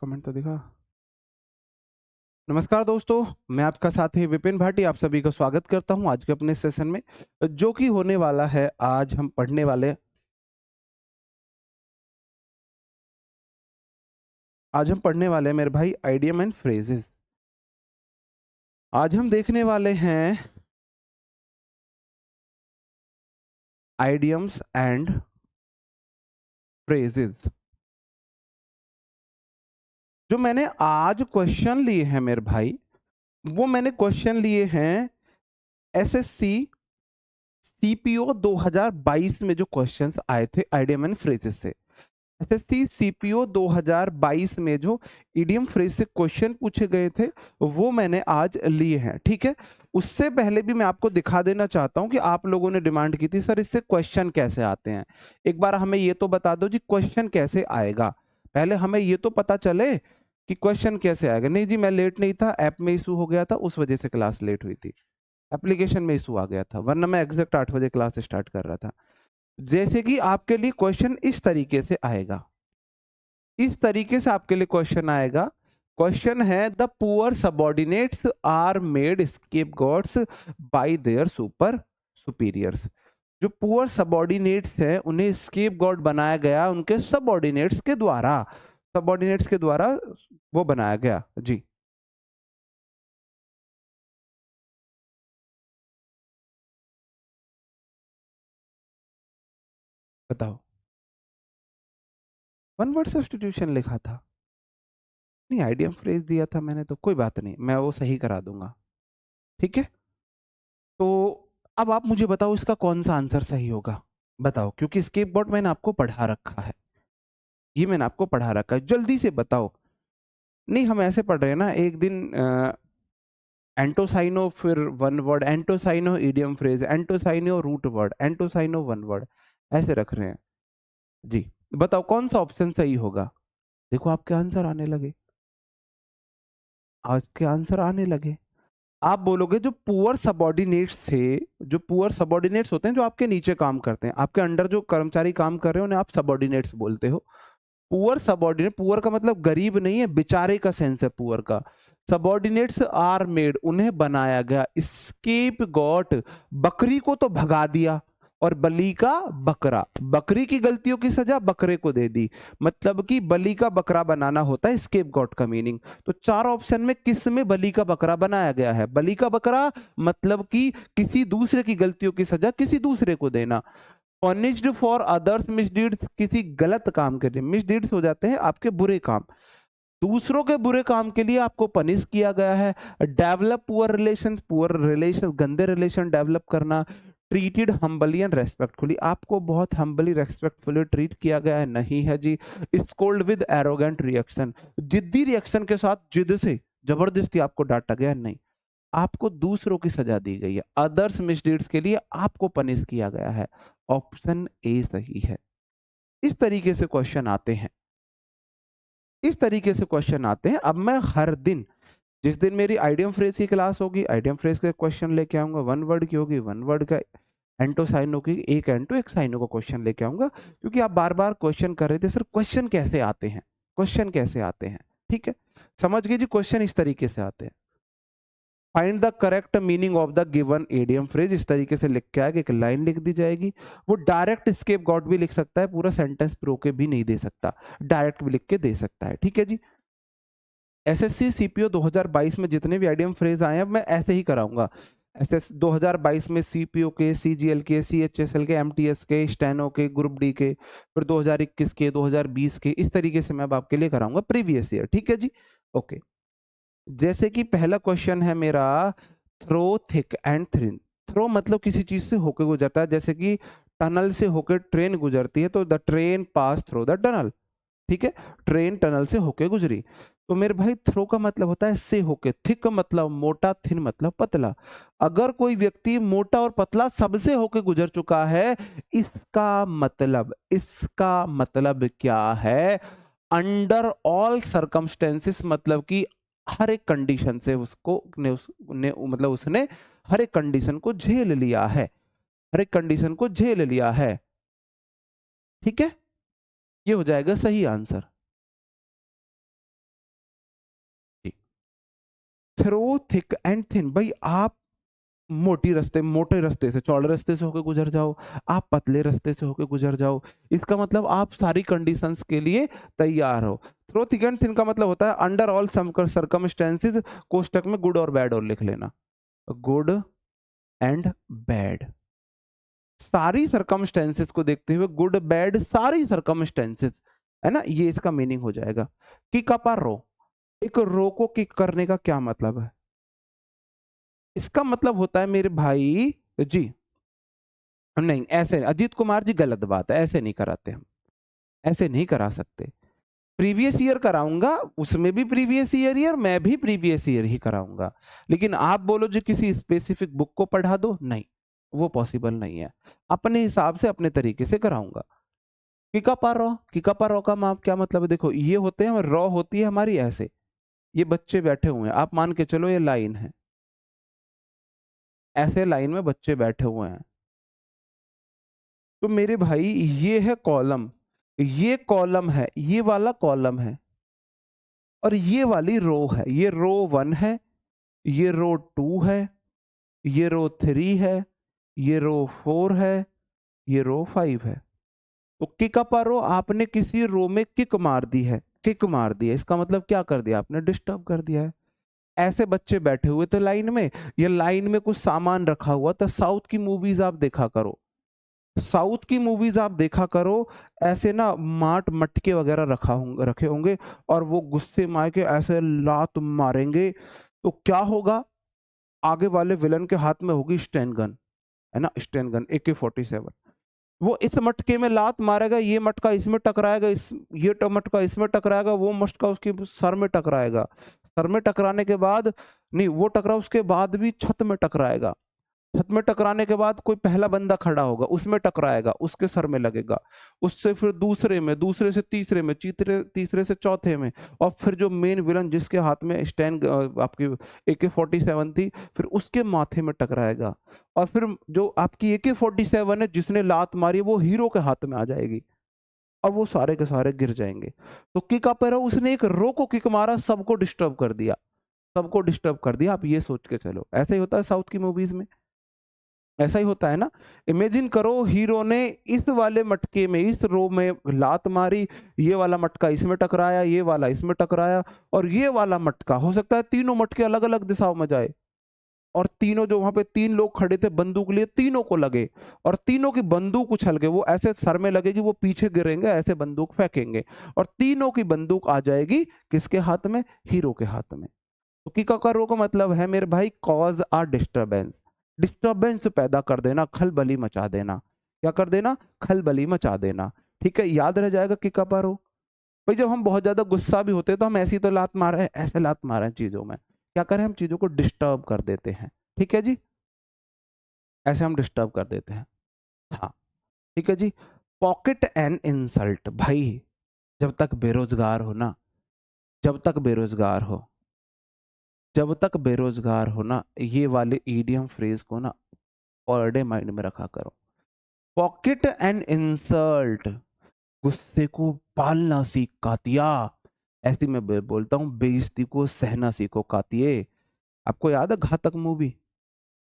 Comment तो दिखा। नमस्कार दोस्तों, मैं आपका साथी विपिन भाटी आप सभी का स्वागत करता हूं आज के अपने सेशन में, जो कि होने वाला है। आज हम पढ़ने वाले हैं मेरे भाई आइडियम एंड फ्रेजेस। आज हम देखने वाले हैं आइडियम्स एंड फ्रेजेस। जो मैंने आज क्वेश्चन लिए हैं मेरे भाई, वो मैंने क्वेश्चन लिए हैं एसएससी सीपीओ 2022 में जो क्वेश्चंस आए थे आइडियम एंड फ्रेजेस से। एसएससी सीपीओ 2022 में जो इडियम फ्रेज से क्वेश्चन पूछे गए थे वो मैंने आज लिए हैं। ठीक है, उससे पहले भी मैं आपको दिखा देना चाहता हूं कि आप लोगों ने डिमांड की थी सर इससे क्वेश्चन कैसे आते हैं। एक बार हमें ये तो बता दो जी क्वेश्चन कैसे आएगा। पहले हमें ये तो पता चले कि क्वेश्चन कैसे आएगा। नहीं जी मैं लेट नहीं था, ऐप में इशू हो गया था, उस वजह से क्लास लेट हुई थी। एप्लीकेशन में इशू आ गया था, वरना मैं एग्जैक्ट 8 बजे क्लास स्टार्ट कर रहा था। जैसे कि आपके लिए क्वेश्चन इस तरीके से आएगा, इस तरीके से आपके लिए क्वेश्चन आएगा। क्वेश्चन है the poor subordinates are made scapegoats by their super superiors. जो पुअर सबऑर्डिनेट्स हैं उन्हें स्केपगॉट बनाया गया उनके सबऑर्डिनेट्स के द्वारा। सबऑर्डिनेट्स के द्वारा वो बनाया गया जी। बताओ। वन वर्ड सब्स्टिट्यूशन लिखा था? नहीं, आइडियम फ्रेज दिया था मैंने, तो कोई बात नहीं, मैं वो सही करा दूंगा। ठीक है, तो अब आप मुझे बताओ इसका कौन सा आंसर सही होगा। बताओ, क्योंकि स्केपबोर्ड मैंने आपको पढ़ा रखा है, ये मैंने आपको पढ़ा रखा है, जल्दी से बताओ। नहीं, हम ऐसे पढ़ रहे हैं ना, एक दिन एंटोसाइनो फिर वन वर्ड, एंटोसाइनो इडियम फ्रेज, एंटोसाइनो रूट वर्ड, एंटोसाइनो वन वर्ड, ऐसे रख रहे हैं जी। बताओ कौन सा ऑप्शन सही होगा। देखो आपके आंसर आने लगे, आपके आंसर आने लगे। आप बोलोगे जो पुअर सबऑर्डिनेट्स थे, जो पुअर सबऑर्डिनेट्स होते हैं जो आपके नीचे काम करते हैं, आपके अंडर जो कर्मचारी काम कर रहे हैं उन्हें आप सबऑर्डिनेट्स बोलते हो। पुअर सबऑर्डिनेट, पुअर का मतलब गरीब नहीं है, बेचारे का सेंस है पुअर का। सबऑर्डिनेट्स आर मेड, उन्हें बनाया गया। स्केप गॉट, बकरी को तो भगा दिया, और बलि का बकरा, बकरी की गलतियों की सजा बकरे को दे दी, मतलब कि बलि का बकरा बनाना होता है स्केप गॉट का मीनिंग। तो चार ऑप्शन में किस में बलि का बकरा बनाया गया है? बलि का बकरा मतलब कि किसी दूसरे की गलतियों की सजा किसी दूसरे को देना। पनिश्ड फॉर अदर्स मिसडीड्स, किसी गलत काम के लिए, मिसडीड्स हो जाते हैं आपके बुरे काम, दूसरों के बुरे काम के लिए आपको पनिश किया गया है। डेवलप पुअर रिलेशन, गंदे रिलेशन डेवलप करना। ट्रीटेड हम्बली एंड रेस्पेक्टफुली, आपको बहुत हम्बली रेस्पेक्टफुली ट्रीट किया गया है, नहीं है जी। स्कोल्ड विद एरोगेंट रिएक्शन, जिद्दी रिएक्शन के साथ, जिद से जबरदस्ती आपको डांटा गया, नहीं। आपको दूसरों की सजा दी गई है, अदर्स मिसडीड्स के लिए आपको पनिश किया गया है। ऑप्शन ए सही है। इस तरीके से क्वेश्चन आते हैं, इस तरीके से क्वेश्चन आते हैं। अब मैं हर दिन, जिस दिन मेरी आइडियम फ्रेज की क्लास होगी, आइडियम फ्रेज के क्वेश्चन लेके आऊंगा। वन वर्ड की होगी, वन वर्ड का, एंटो साइनो की, एक एंटो एक साइनो का क्वेश्चन लेके आऊंगा। क्योंकि आप बार बार क्वेश्चन कर रहे थे सर क्वेश्चन कैसे आते हैं, क्वेश्चन कैसे आते हैं। ठीक है, समझ गए जी, क्वेश्चन इस तरीके से आते हैं। Find the correct meaning of the given idiom phrase, इस तरीके से लिख के आगे एक लाइन लिख दी जाएगी। वो डायरेक्ट स्केप गॉट भी लिख सकता है, पूरा सेंटेंस प्रो के भी नहीं दे सकता, डायरेक्ट भी लिख के दे सकता है। ठीक है जी। एसएससी सीपीओ 2022 में जितने भी आइडियम फ्रेज आए हैं मैं ऐसे ही कराऊंगा। एसएस 2022 में सीपीओ के, सीजीएल के, सीएचएसएल के, एमटीएस के, स्टेनो के, ग्रुप डी के, फिर 2021 के, 2020 के, इस तरीके से मैं अब आपके लिए कराऊंगा प्रीवियस ईयर। ठीक है जी, ओके। जैसे कि पहला क्वेश्चन है मेरा, through thick and thin. Through मतलब किसी चीज से होकर गुजरता है, जैसे कि टनल से होकर ट्रेन गुजरती है, तो the train pass through the tunnel. ठीक है, ट्रेन टनल से होके गुजरी। तो मेरे भाई थ्रो का मतलब होता है से होके, थिक मतलब मोटा, थिन मतलब पतला। अगर कोई व्यक्ति मोटा और पतला सबसे होके गुजर चुका है, इसका मतलब क्या है? अंडर ऑल सर्कमस्टेंसेस, मतलब कि हर एक कंडीशन से मतलब उसने हर एक कंडीशन को झेल लिया है, हर एक कंडीशन को झेल लिया है। ठीक है, ये हो जाएगा सही answer. Through thick and thin, भाई आप मोटे रास्ते से, चौड़े रास्ते से होकर गुजर जाओ, आप पतले रास्ते से होकर गुजर जाओ, इसका मतलब आप सारी कंडीशंस के लिए तैयार हो। थ्रू थिक एंड थिन का मतलब होता है अंडर ऑल सर्कमस्टेंसेस, कोष्टक में गुड और बैड और लिख लेना, गुड एंड बैड, सारी सर्कमस्टेंसेस को देखते हुए, गुड बैड सारी सर्कमस्टेंसेस, है ना, ये इसका मीनिंग हो जाएगा। किक अप अ रो, एक रो को किक करने का क्या मतलब है? इसका मतलब होता है मेरे भाई जी, नहीं ऐसे अजीत कुमार जी गलत बात है, ऐसे नहीं कराते हम, ऐसे नहीं करा सकते। प्रीवियस ईयर कराऊंगा, उसमें भी प्रीवियस ईयर ही और मैं भी प्रीवियस ईयर ही कराऊंगा, लेकिन आप बोलो जो किसी स्पेसिफिक बुक को पढ़ा दो, नहीं, वो पॉसिबल नहीं है। अपने हिसाब से अपने तरीके से कराऊंगा। किका रॉ, किका रॉ का माप क्या मतलब है? देखो ये होते हैं, रॉ होती है हमारी ऐसे, ये बच्चे बैठे हुए हैं, आप मान के चलो ये लाइन है, ऐसे लाइन में बच्चे बैठे हुए हैं, तो मेरे भाई ये है कॉलम, ये कॉलम है, ये वाला कॉलम है, और ये वाली रो है, ये रो 1 है, ये रो 2 है, ये रो 3 है, ये रो 4 है, ये रो 5 है। तो किक अप रो, आपने किसी रो में किक मार दी है, किक मार दिया, इसका मतलब क्या कर दिया आपने? डिस्टर्ब कर दिया है। ऐसे बच्चे बैठे हुए थे लाइन में, ये लाइन में कुछ सामान रखा हुआ था। साउथ की मूवीज आप देखा करो, साउथ की मूवीज आप देखा करो, ऐसे ना माट मटके वगैरह रखे होंगे, और वो गुस्से में आके ऐसे लात मारेंगे, तो क्या होगा? आगे वाले विलन के हाथ में होगी स्टेन गन, है ना, स्टेन गन AK-47, वो इस मटके में लात मारेगा, ये मटका इसमें टकराएगा, ये मटका इसमें टकराएगा, वो मटका उसके सर में टकराएगा, सर में टकराने के बाद, नहीं वो टकरा उसके बाद भी छत में टकराएगा, छत में टकराने के बाद कोई पहला बंदा खड़ा होगा, उसमें टकराएगा, उसके सर में लगेगा, उससे फिर दूसरे में, दूसरे से तीसरे में, तीसरे से चौथे में, और फिर जो मेन विलन जिसके हाथ में स्टैंड आपकी AK-47 थी, फिर उसके माथे में टकराएगा, और फिर जो आपकी AK-47 है जिसने लात मारी वो हीरो के हाथ में आ जाएगी, और वो सारे के सारे गिर जाएंगे। तो किक अपर उसने एक रो को किक मारा, सबको डिस्टर्ब कर दिया, सबको डिस्टर्ब कर दिया। आप ये सोच के चलो, ऐसा ही होता है साउथ की मूवीज में, ऐसा ही होता है ना। इमेजिन करो हीरो ने इस वाले मटके में, इस रो में लात मारी, ये वाला मटका इसमें टकराया, ये वाला इसमें टकराया, और ये वाला मटका हो सकता है तीनों मटके अलग अलग दिशाओं में जाए, और तीनों जो वहां पे 3 लोग खड़े थे बंदूक लिए, तीनों को लगे, और तीनों की बंदूक उछल के वो ऐसे सर में लगेगी, वो पीछे गिरेंगे, ऐसे बंदूक फेंकेंगे, और तीनों की बंदूक आ जाएगी किसके हाथ में? हीरो के हाथ में। तो किकाकारो का मतलब है मेरे भाई कॉज आ डिस्टरबेंस, डिस्टरबेंस पैदा कर देना, खलबली मचा देना। क्या कर देना? खलबली मचा देना। ठीक है, याद रह जाएगा किकापारो। भाई जब हम बहुत ज्यादा गुस्सा भी होते हैं तो हम ऐसी तो लात मार रहे हैं, ऐसे लात मार रहे हैं चीजों में, क्या करें? हम चीजों को डिस्टर्ब कर देते हैं। ठीक है जी, ऐसे हम डिस्टर्ब कर देते हैं। हाँ, ठीक है जी। पॉकेट एंड इंसल्ट, भाई जब तक बेरोजगार हो ना, जब तक बेरोजगार हो, जब तक बेरोजगार हो ना, ये वाले ईडियम फ्रेज को ना पर डे माइंड में रखा करो। पॉकेट एंड इंसल्ट, गुस्से को पालना सीख कातिया, ऐसी मैं बोलता हूँ, बेइज्जती को सहना सीखो कातिये। आपको याद है घातक मूवी,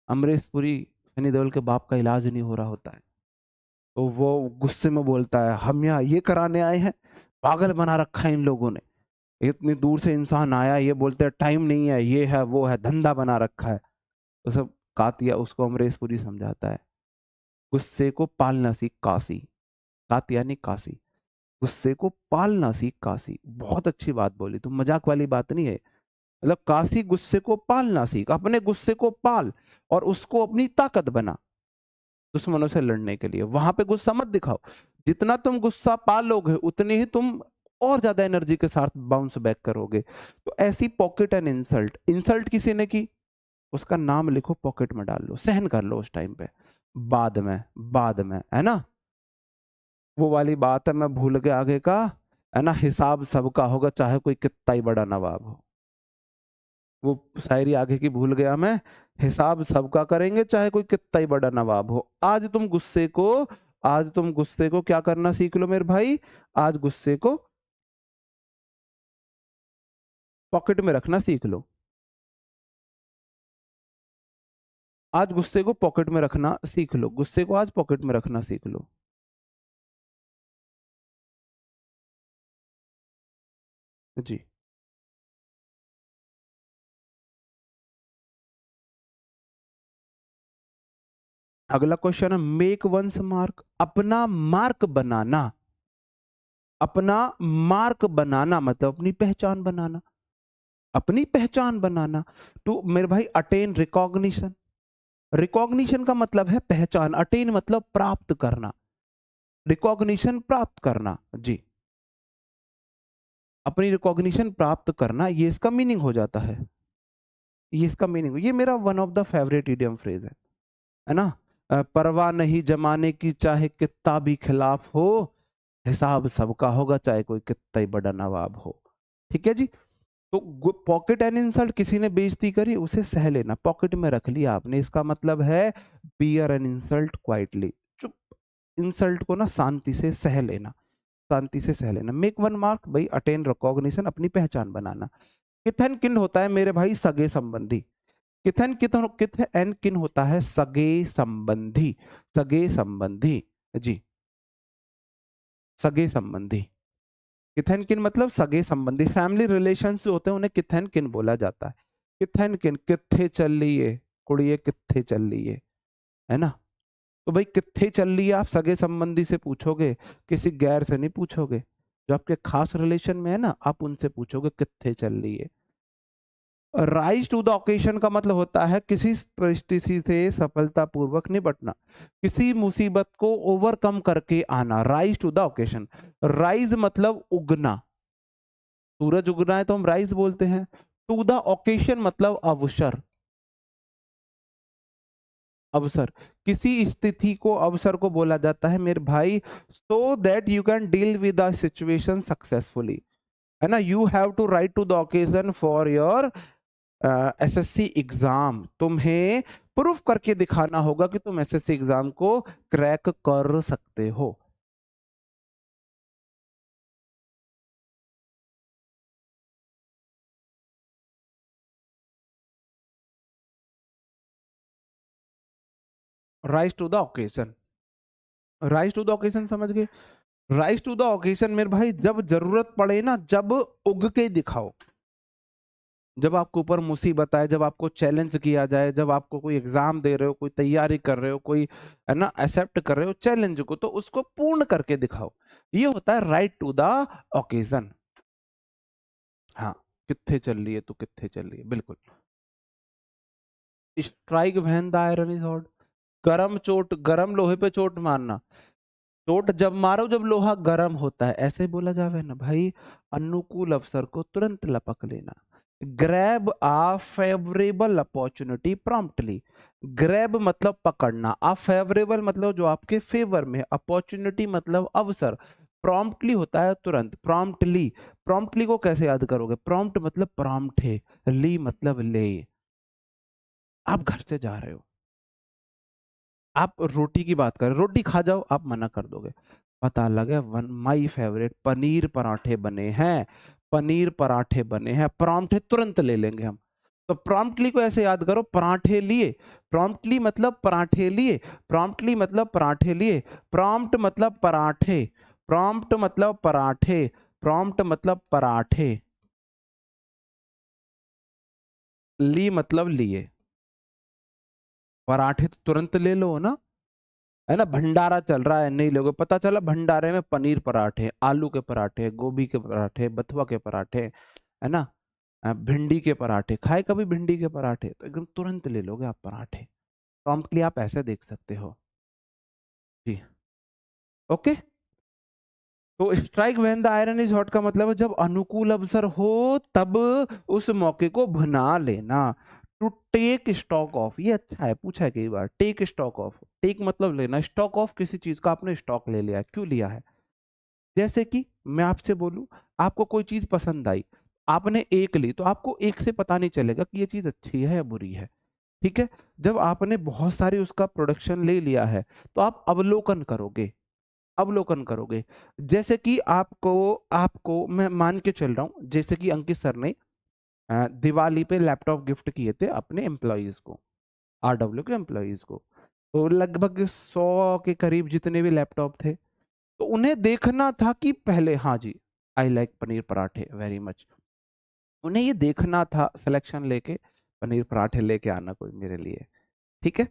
अमरीश पुरी, सनी देओल के बाप का इलाज नहीं हो रहा होता है, तो वो गुस्से में बोलता है हम यहाँ ये कराने आए हैं, पागल बना रखा है इन लोगों ने, इतनी दूर से इंसान आया, ये बोलते हैं टाइम नहीं है, ये है वो है, धंधा बना रखा है। तो सब कातिया उसको अमरीश पुरी समझाता है, गुस्से को पालना सीख काशी, कातिया नहीं काशी, गुस्से को पालना सीख काशी। बहुत अच्छी बात बोली तुम, मजाक वाली बात नहीं है, मतलब काशी गुस्से को पालना सीख, अपने गुस्से को पाल और उसको अपनी ताकत बना दुश्मनों से लड़ने के लिए। वहां पे गुस्सा मत दिखाओ, जितना तुम गुस्सा पालोगे उतनी ही तुम और ज्यादा एनर्जी के साथ बाउंस बैक करोगे। तो ऐसी पॉकेट एंड इंसल्ट, इंसल्ट किसी ने की, उसका नाम लिखो, पॉकेट में डाल लो, सहन कर लो उस टाइम पे, बाद में, बाद में, है ना। वो वाली बात है, मैं भूल गया आगे का, है ना, हिसाब सबका होगा चाहे कोई कितना ही बड़ा नवाब हो। वो शायरी आगे की भूल गया मैं, हिसाब सबका करेंगे चाहे कोई कितना ही बड़ा नवाब हो। आज तुम गुस्से को, आज तुम गुस्से को क्या करना सीख लो मेरे भाई, आज गुस्से को पॉकेट में रखना सीख लो। आज गुस्से को पॉकेट में रखना सीख लो, गुस्से को आज पॉकेट में रखना सीख लो। जी। अगला क्वेश्चन है मेक वंस मार्क, अपना मार्क बनाना। अपना मार्क बनाना मतलब अपनी पहचान बनाना, अपनी पहचान बनाना। तो मेरे भाई अटेन रिकॉग्निशन, रिकॉग्निशन का मतलब है पहचान, अटेन मतलब प्राप्त करना, रिकॉग्निशन प्राप्त करना। जी, अपनी रिकॉग्निशन प्राप्त करना, ये इसका मीनिंग हो जाता है, ये इसका मीनिंग। ये मेरा one of the favourite idiom phrase है ना। परवाह नहीं जमाने की चाहे कितना भी खिलाफ हो, हिसाब सबका होगा चाहे कोई कितना ही बड़ा नवाब हो। ठीक है जी। तो पॉकेट एन इंसल्ट, किसी ने बेइज्जती करी उसे सह लेना, पॉकेट में रख लिया आपने, इसका मतलब है बियर एन इंसल्ट क्वाइटली, चुप, इंसल्ट को ना शांति से सह लेना, शांति से सह लेना। मेक वन मार्क भाई अटेन रिकॉग्निशन, अपनी पहचान बनाना। किथन किन होता है मेरे भाई सगे संबंधी, किथन किथन किथ एन किन होता है सगे संबंधी, सगे संबंधी। जी, सगे संबंधी, किथन किन मतलब सगे संबंधी, फैमिली रिलेशंस जो होते हैं उन्हें किथन किन बोला जाता है। किथन किन, कित्थे चल रही है कुड़िए, कित्थे चल रही है ना। तो भाई कित्थे चल रही है आप सगे संबंधी से पूछोगे, किसी गैर से नहीं पूछोगे, जो आपके खास रिलेशन में है ना आप उनसे पूछोगे कित्थे चल रही है। राइज टू द ओकेशन का मतलब होता है किसी परिस्थिति से सफलतापूर्वक निपटना, किसी मुसीबत को ओवरकम करके आना, rise to the occasion. Rise मतलब उगना, सूरज उगना है तो हम राइज बोलते हैं। टू द ओकेशन मतलब अवसर, अवसर, किसी स्थिति को अवसर को बोला जाता है मेरे भाई, so that you can deal with the situation successfully, है ना। You have to rise to the occasion for your SSC exam, तुम्हें प्रूफ करके दिखाना होगा कि तुम एसएससी एग्जाम को क्रैक कर सकते हो। Rise to the occasion, rise to the occasion समझ गए। राइज टू द ओकेजन मेरे भाई जब जरूरत पड़े ना, जब उग के दिखाओ, जब आपके ऊपर मुसीबत आए, जब आपको चैलेंज किया जाए, जब आपको कोई एग्जाम दे रहे हो, कोई तैयारी कर रहे हो, कोई है ना एक्सेप्ट कर रहे हो चैलेंज को, तो उसको पूर्ण करके दिखाओ, ये होता है राइट टू द ओकेजन। हाँ, कित्थे चल रही है तो कित्थे चल रही है, बिल्कुल। Strike when the iron is hot, गरम चोट, गरम लोहे पे चोट मारना, चोट जब मारो जब लोहा गर्म होता है, ऐसे बोला जावे ना भाई। अनुकूल अवसर को तुरंत लपक लेना, ग्रैब आ फेवरेबल अपॉर्चुनिटी प्रॉम्प्टली। ग्रैब मतलब पकड़ना, आ फेवरेबल मतलब जो आपके फेवर में, अपॉर्चुनिटी मतलब अवसर, प्रॉम्प्टली होता है तुरंत, प्रॉम्प्टली। प्रॉम्प्टली को कैसे याद करोगे, प्रॉम्प्ट मतलब प्रॉम्प्ट है, ली मतलब ले। आप घर से जा रहे हो, आप रोटी की बात करें, रोटी खा जाओ, आप मना कर दोगे, पता लगे वन माई फेवरेट पनीर पराठे बने हैं, पनीर पराठे बने हैं, प्रॉम्प्ट तुरंत ले लेंगे हम। तो प्रॉम्प्टली को ऐसे याद करो, पराठे लिए, प्रॉम्प्टली मतलब पराठे लिए, प्रॉम्प्टली मतलब पराठे लिए, प्रॉम्प्ट मतलब पराठे, प्रॉम्प्ट मतलब पराठे, प्रॉम्प्ट मतलब पराठे, ली मतलब लिए। पराठे तो तुरंत ले लो ना, है ना। भंडारा चल रहा है, नहीं लोगे, पता चला भंडारे में पनीर पराठे, आलू के पराठे, गोभी के पराठे, बथुआ के पराठे, है ना, भिंडी के पराठे, खाए कभी भिंडी के पराठे, तो एकदम तुरंत ले लोगे आप पराठे। प्रॉम्प्टली आप ऐसे देख सकते हो। जी, ओके। तो strike when the iron is hot का मतलब है जब अनुकूल अवसर हो तब उस मौके को भुना लेना। टू टेक स्टॉक ऑफ, ये अच्छा है, पूछा है कई बार, टेक स्टॉक ऑफ, टेक मतलब लेना, स्टॉक ऑफ किसी चीज का आपने स्टॉक ले लिया है, क्यों लिया है। जैसे कि मैं आपसे बोलूं, आपको कोई चीज पसंद आई, आपने एक ली, तो आपको एक से पता नहीं चलेगा कि ये चीज अच्छी है या बुरी है। ठीक है। जब आपने बहुत सारी उसका प्रोडक्शन ले लिया है, तो आप अवलोकन करोगे, अवलोकन करोगे। जैसे कि आपको आपको मैं मान के चल रहा हूं, जैसे कि अंकित सर ने दिवाली पे लैपटॉप गिफ्ट किए थे अपने एम्प्लॉयज को, RW के एम्प्लॉइज को। तो लगभग 100 के करीब जितने भी लैपटॉप थे, तो उन्हें देखना था कि पहले, हाँ जी, आई लाइक पनीर पराठे वेरी मच। उन्हें ये देखना था, सिलेक्शन लेके पनीर पराठे लेके आना कोई मेरे लिए, ठीक है।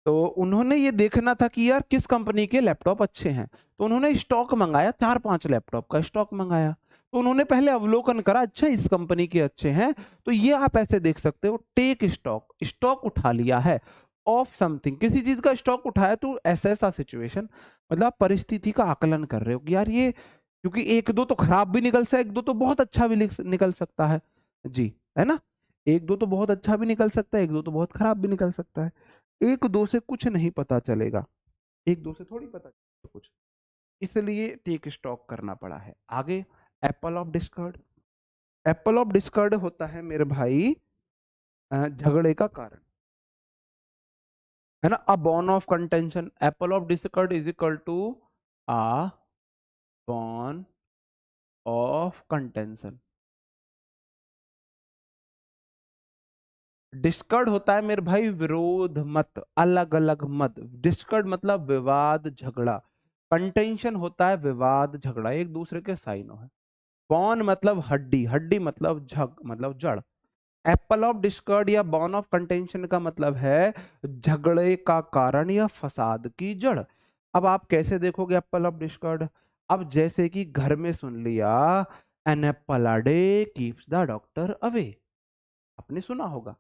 तो उन्होंने ये देखना था कि यार किस कंपनी के लैपटॉप अच्छे हैं, तो उन्होंने स्टॉक मंगाया, 4-5 लैपटॉप का स्टॉक मंगाया। तो उन्होंने पहले अवलोकन करा, अच्छा इस कंपनी के अच्छे हैं, तो ये आप ऐसे देख सकते हो, टेक स्टॉक, स्टॉक उठा लिया है ऑफ समथिंग, किसी चीज का स्टॉक उठाया, तो ऐसा सिचुएशन, मतलब आप परिस्थिति का आकलन कर रहे हो कि यार ये, क्योंकि एक दो तो खराब भी निकल सकता है, एक दो तो बहुत अच्छा भी निकल सकता है जी, है ना। एक दो तो बहुत अच्छा भी निकल सकता है, एक दो तो बहुत खराब भी निकल सकता है। एक दो से कुछ नहीं पता चलेगा, एक दो से थोड़ी पता चलेगा कुछ, इसलिए टेक स्टॉक करना पड़ा है। आगे, Apple of discord. Apple of Discord होता है मेरे भाई झगड़े का कारण, है ना। A bone of contention, apple of discord is equal to a bone of contention. Discord होता है मेरे भाई विरोध मत, अलग अलग मत। डिस्कॉर्ड मतलब विवाद झगड़ा, कंटेंशन होता है विवाद झगड़ा, एक दूसरे के साइनों है। बॉन मतलब हड्डी, हड्डी मतलब मतलब जड़। एप्पल ऑफ डिस्कॉर्ड या बॉन ऑफ कंटेंशन का मतलब है झगड़े का कारण या फसाद की जड़। अब आप कैसे देखोगे एप्पल ऑफ डिस्कॉर्ड? अब जैसे कि घर में सुन लिया, an apple a day keeps the doctor away, आपने सुना होगा,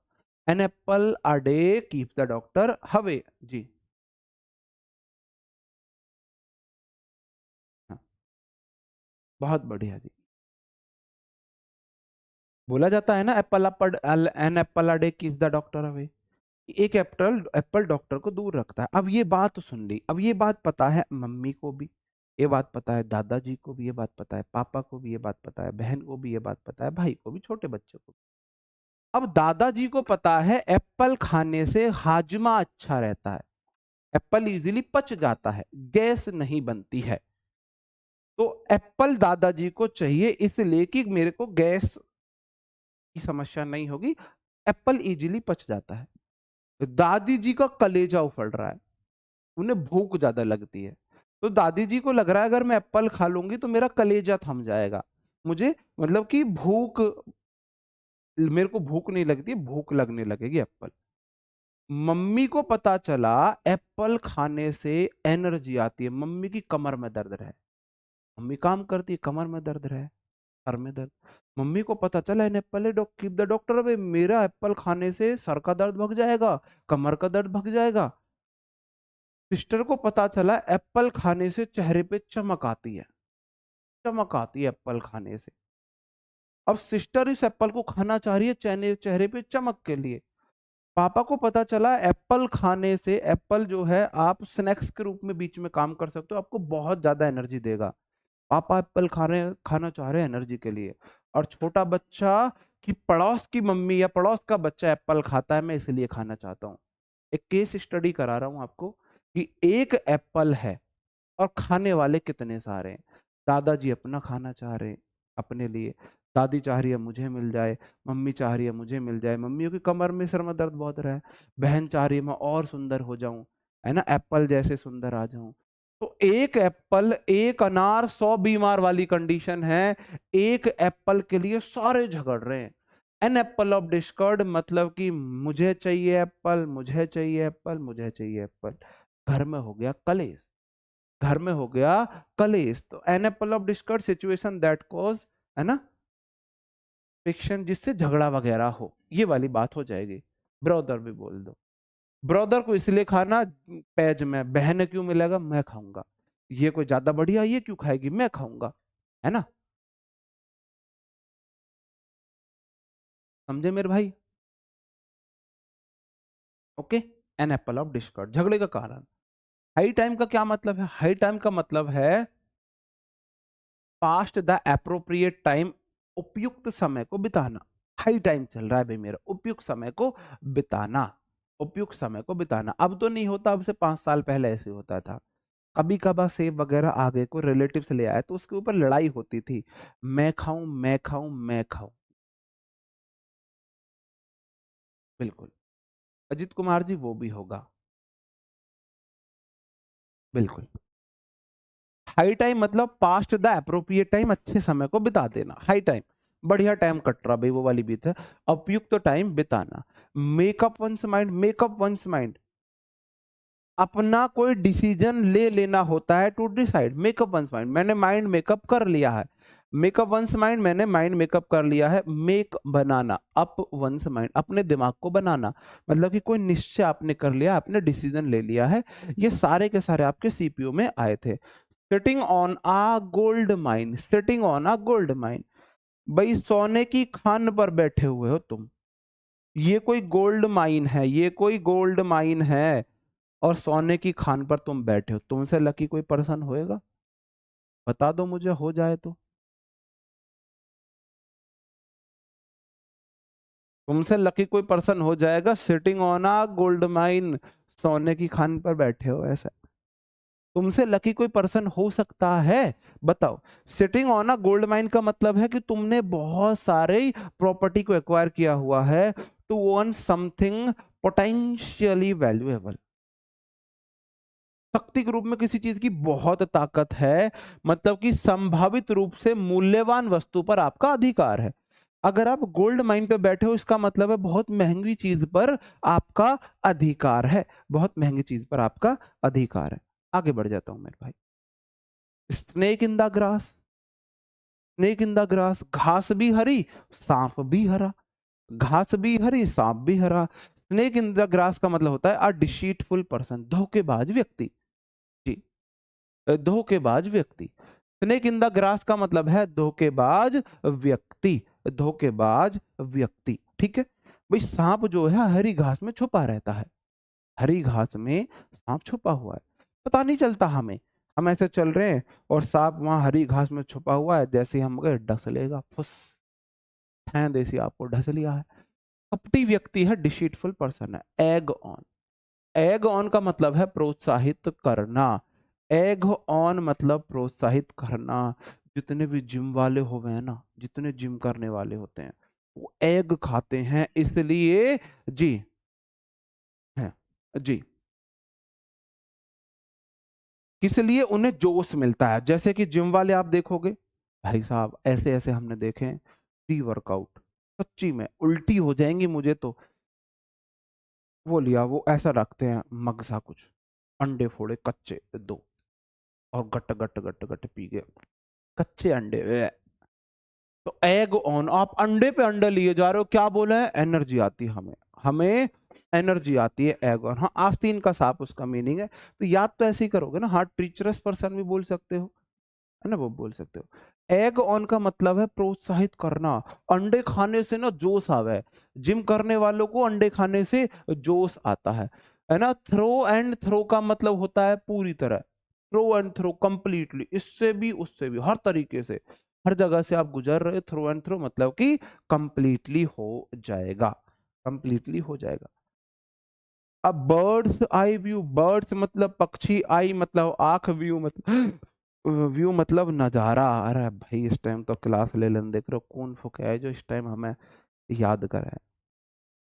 an apple a day keeps the doctor away जी। हाँ, बहुत बढ़िया जी। बोला जाता है ना, an apple a day keeps the doctor away, एक एप्पल एप्पल डॉक्टर को दूर रखता है। अब ये बात तो सुन ली, अब ये बात पता है मम्मी को भी, ये बात पता है दादाजी को भी, ये बात पता है पापा को भी, ये बात पता है बहन को भी, ये बात पता है भाई को भी, छोटे बच्चे को भी। अब दादाजी को पता है एप्पल खाने से हाजमा अच्छा रहता है, एप्पल इजीली पच जाता है, गैस नहीं बनती है। तो एप्पल दादाजी को चाहिए इसलिए कि मेरे को गैस की समस्या नहीं होगी, एप्पल इजीली पच जाता है। दादी जी का कलेजा उफड़ रहा है, उन्हें भूख ज्यादा लगती है, तो दादी जी को लग रहा है अगर मैं एप्पल खा लूंगी तो मेरा कलेजा थम जाएगा, मुझे मतलब कि भूख, मेरे को भूख नहीं लगती, भूख लगने लगेगी एप्पल। मम्मी को पता चला एप्पल खाने से एनर्जी आती है, मम्मी की कमर में दर्द रहे, मम्मी काम करती है, कमर में दर्द रहे, सर में दर्द, मम्मी को पता चला an apple keep the doctor away, मेरा एप्पल खाने से सर का दर्द भग जाएगा, कमर का दर्द भग जाएगा। सिस्टर को पता चला एप्पल खाने से चेहरे पे चमक आती है, चमक आती है एप्पल खाने से। अब सिस्टर इस एप्पल को खाना चाह रही है चेहरे चेहरे पे चमक के लिए। पापा को पता चला एप्पल खाने से, एप्पल जो है आप स्नैक्स के रूप में बीच में काम कर सकते हो, आपको बहुत ज्यादा एनर्जी देगा। पापा एप्पल खाना चाह रहे हैं एनर्जी के लिए, और छोटा बच्चा कि पड़ोस की मम्मी या पड़ोस का बच्चा एप्पल खाता है, मैं इसलिए खाना चाहता हूँ। एक केस स्टडी करा रहा हूँ आपको कि एक एप्पल है और खाने वाले कितने सारे हैं। दादाजी अपना खाना चाह रहे हैं अपने लिए, दादी चाह रही है मुझे मिल जाए, मम्मी चाह रही है मुझे मिल जाए, मम्मियों की कमर में सर में दर्द बहुत रहा है, बहन चाह रही है मैं और सुंदर हो जाऊं, है ना, एप्पल जैसे सुंदर आ जाऊं। तो एक एप्पल, एक अनार 100 बीमार वाली कंडीशन है, एक एप्पल के लिए सारे झगड़ रहे हैं। एन एप्पल ऑफ डिस्कॉर्ड मतलब कि मुझे चाहिए एप्पल, मुझे चाहिए एप्पल, मुझे चाहिए एप्पल, घर में हो गया कलेश, घर में हो गया कलेश। तो an apple of discord situation that cause, है ना, फ्रिक्शन, जिससे झगड़ा वगैरह हो, ये वाली बात हो जाएगी। ब्रदर भी बोल दो, ब्रदर को इसलिए खाना पेज में, बहन क्यों मिलेगा मैं खाऊंगा, ये कोई ज्यादा बढ़िया, ये क्यों खाएगी मैं खाऊंगा, है ना। समझे मेरे भाई? Okay. An apple of discord, झगड़े का कारण। हाई टाइम का क्या मतलब है? हाई टाइम का मतलब है पास्ट द एप्रोप्रिएट टाइम, उपयुक्त समय को बिताना। हाई टाइम चल रहा है भाई मेरा, उपयुक्त समय को बिताना, उपयुक्त समय को बिताना। अब तो नहीं होता, अब से 5 साल पहले ऐसे होता था। कभी कभार सेब वगैरह आगे को रिलेटिव से ले आए तो उसके ऊपर लड़ाई होती थी, मैं खाऊं मैं खाऊं मैं खाऊं। बिल्कुल। अजित कुमार जी वो भी होगा, बिल्कुल। हाई टाइम मतलब पास्ट द अप्रोप्रिएट टाइम, अच्छे समय को बिता देना। हाई टाइम बढ़िया टाइम कट रहा भाई, वो वाली बीत है। उपयुक्त तो टाइम बिताना। Make up one's mind, make up one's mind अपना कोई डिसीजन ले लेना होता है, to decide. Make up one's mind मैंने माइंड मेकअप कर लिया है। मेकअप वंस माइंड मैंने माइंड मेकअप कर लिया है। मेक बनाना, अप वंस माइंड अपने दिमाग को बनाना, मतलब कि कोई निश्चय आपने कर लिया, आपने डिसीजन ले लिया है। ये सारे के सारे आपके सीपीयू में आए थे। Sitting on a gold mine, sitting on a gold mine, भाई सोने की खान पर बैठे हुए हो तुम। ये कोई गोल्ड माइन है, ये कोई गोल्ड माइन है, और सोने की खान पर तुम बैठे हो। तुमसे लकी कोई पर्सन होएगा? बता दो मुझे, हो जाए तो। तुमसे लकी कोई पर्सन हो जाएगा? Sitting on a gold mine, सोने की खान पर बैठे हो, ऐसा तुमसे लकी कोई पर्सन हो सकता है? बताओ। Sitting on a gold mine का मतलब है कि तुमने बहुत सारे प्रॉपर्टी को एक्वायर किया हुआ है to earn something potentially valuable. शक्ति के रूप में किसी चीज की बहुत ताकत है, मतलब कि संभावित रूप से मूल्यवान वस्तु पर आपका अधिकार है। अगर आप गोल्ड माइन पे बैठे हो, इसका मतलब है बहुत महंगी चीज पर आपका अधिकार है, बहुत महंगी चीज पर आपका अधिकार है। आगे बढ़ जाता हूं मेरे भाई। Snake in the grass, snake in the grass, घास भी हरी, सांप भी हरा। घास भी हरी, सांप भी हरा। स्नेक इन द ग्रास का मतलब होता है अ डिसीटफुल पर्सन, धोखेबाज व्यक्ति। जी, धोखेबाज व्यक्ति। स्नेक इन द ग्रास का मतलब है धोखेबाज व्यक्ति, धोखेबाज व्यक्ति, ठीक है। भाई सांप जो है हरी घास में छुपा रहता है, हरी घास में सांप छुपा हुआ है, पता नहीं चलता हमें। हम ऐसे चल रहे हैं और सांप वहां हरी घास में छुपा हुआ है, जैसे ही हम गए डस लेगा, फुस, है देसी आपको डस लिया है। कपटी व्यक्ति है, डिसीटफुल पर्सन है। एग ऑन, एग ऑन का मतलब है प्रोत्साहित करना। एग ऑन मतलब प्रोत्साहित करना। जितने भी जिम वाले होवे हैं ना, जितने जिम करने वाले होते हैं, वो एग खाते हैं, इसलिए जी है, जी, इसलिए उन्हें जोश मिलता है। जैसे कि जिम वाले आप देखोगे, भाई साहब ऐसे ऐसे हमने देखे हैं, प्री वर्कआउट सच्ची में उल्टी हो जाएंगी मुझे तो। वो लिया, वो ऐसा रखते हैं मग सा कुछ, अंडे फोड़े कच्चे दो, और गट गट गट गट पी गए कच्चे अंडे। तो एग ऑन, आप अंडे पे अंडा लिए जा रहे हो, क्या बोले हैं? एनर्जी आती है हमें, हमें एनर्जी आती है। एग ऑन, हाँ आस्तीन का सांप उसका मीनिंग है। तो याद तो ऐसे ही करोगे ना, हाँ ट्रीचरस पर्सन भी बोल सकते हो, है ना, वो बोल सकते हो। एग ऑन का मतलब है प्रोत्साहित करना। अंडे खाने से ना जोश आवे, जिम करने वालों को अंडे खाने से जोश आता है ना। थ्रो एंड थ्रो का मतलब होता है पूरी तरह, थ्रो एंड थ्रो कंप्लीटली, इससे भी उससे भी हर तरीके से, हर जगह से आप गुजर रहे, थ्रो एंड थ्रो मतलब कि कंप्लीटली हो जाएगा, कंप्लीटली हो जाएगा। अब बर्ड्स आई व्यू, बर्ड्स मतलब पक्षी, आई मतलब आंख, व्यू मतलब व्यू मतलब नजारा। अरे भाई इस टाइम तो क्लास ले लेन, देख रहे हो कौन फुक है जो इस टाइम हमें याद करे।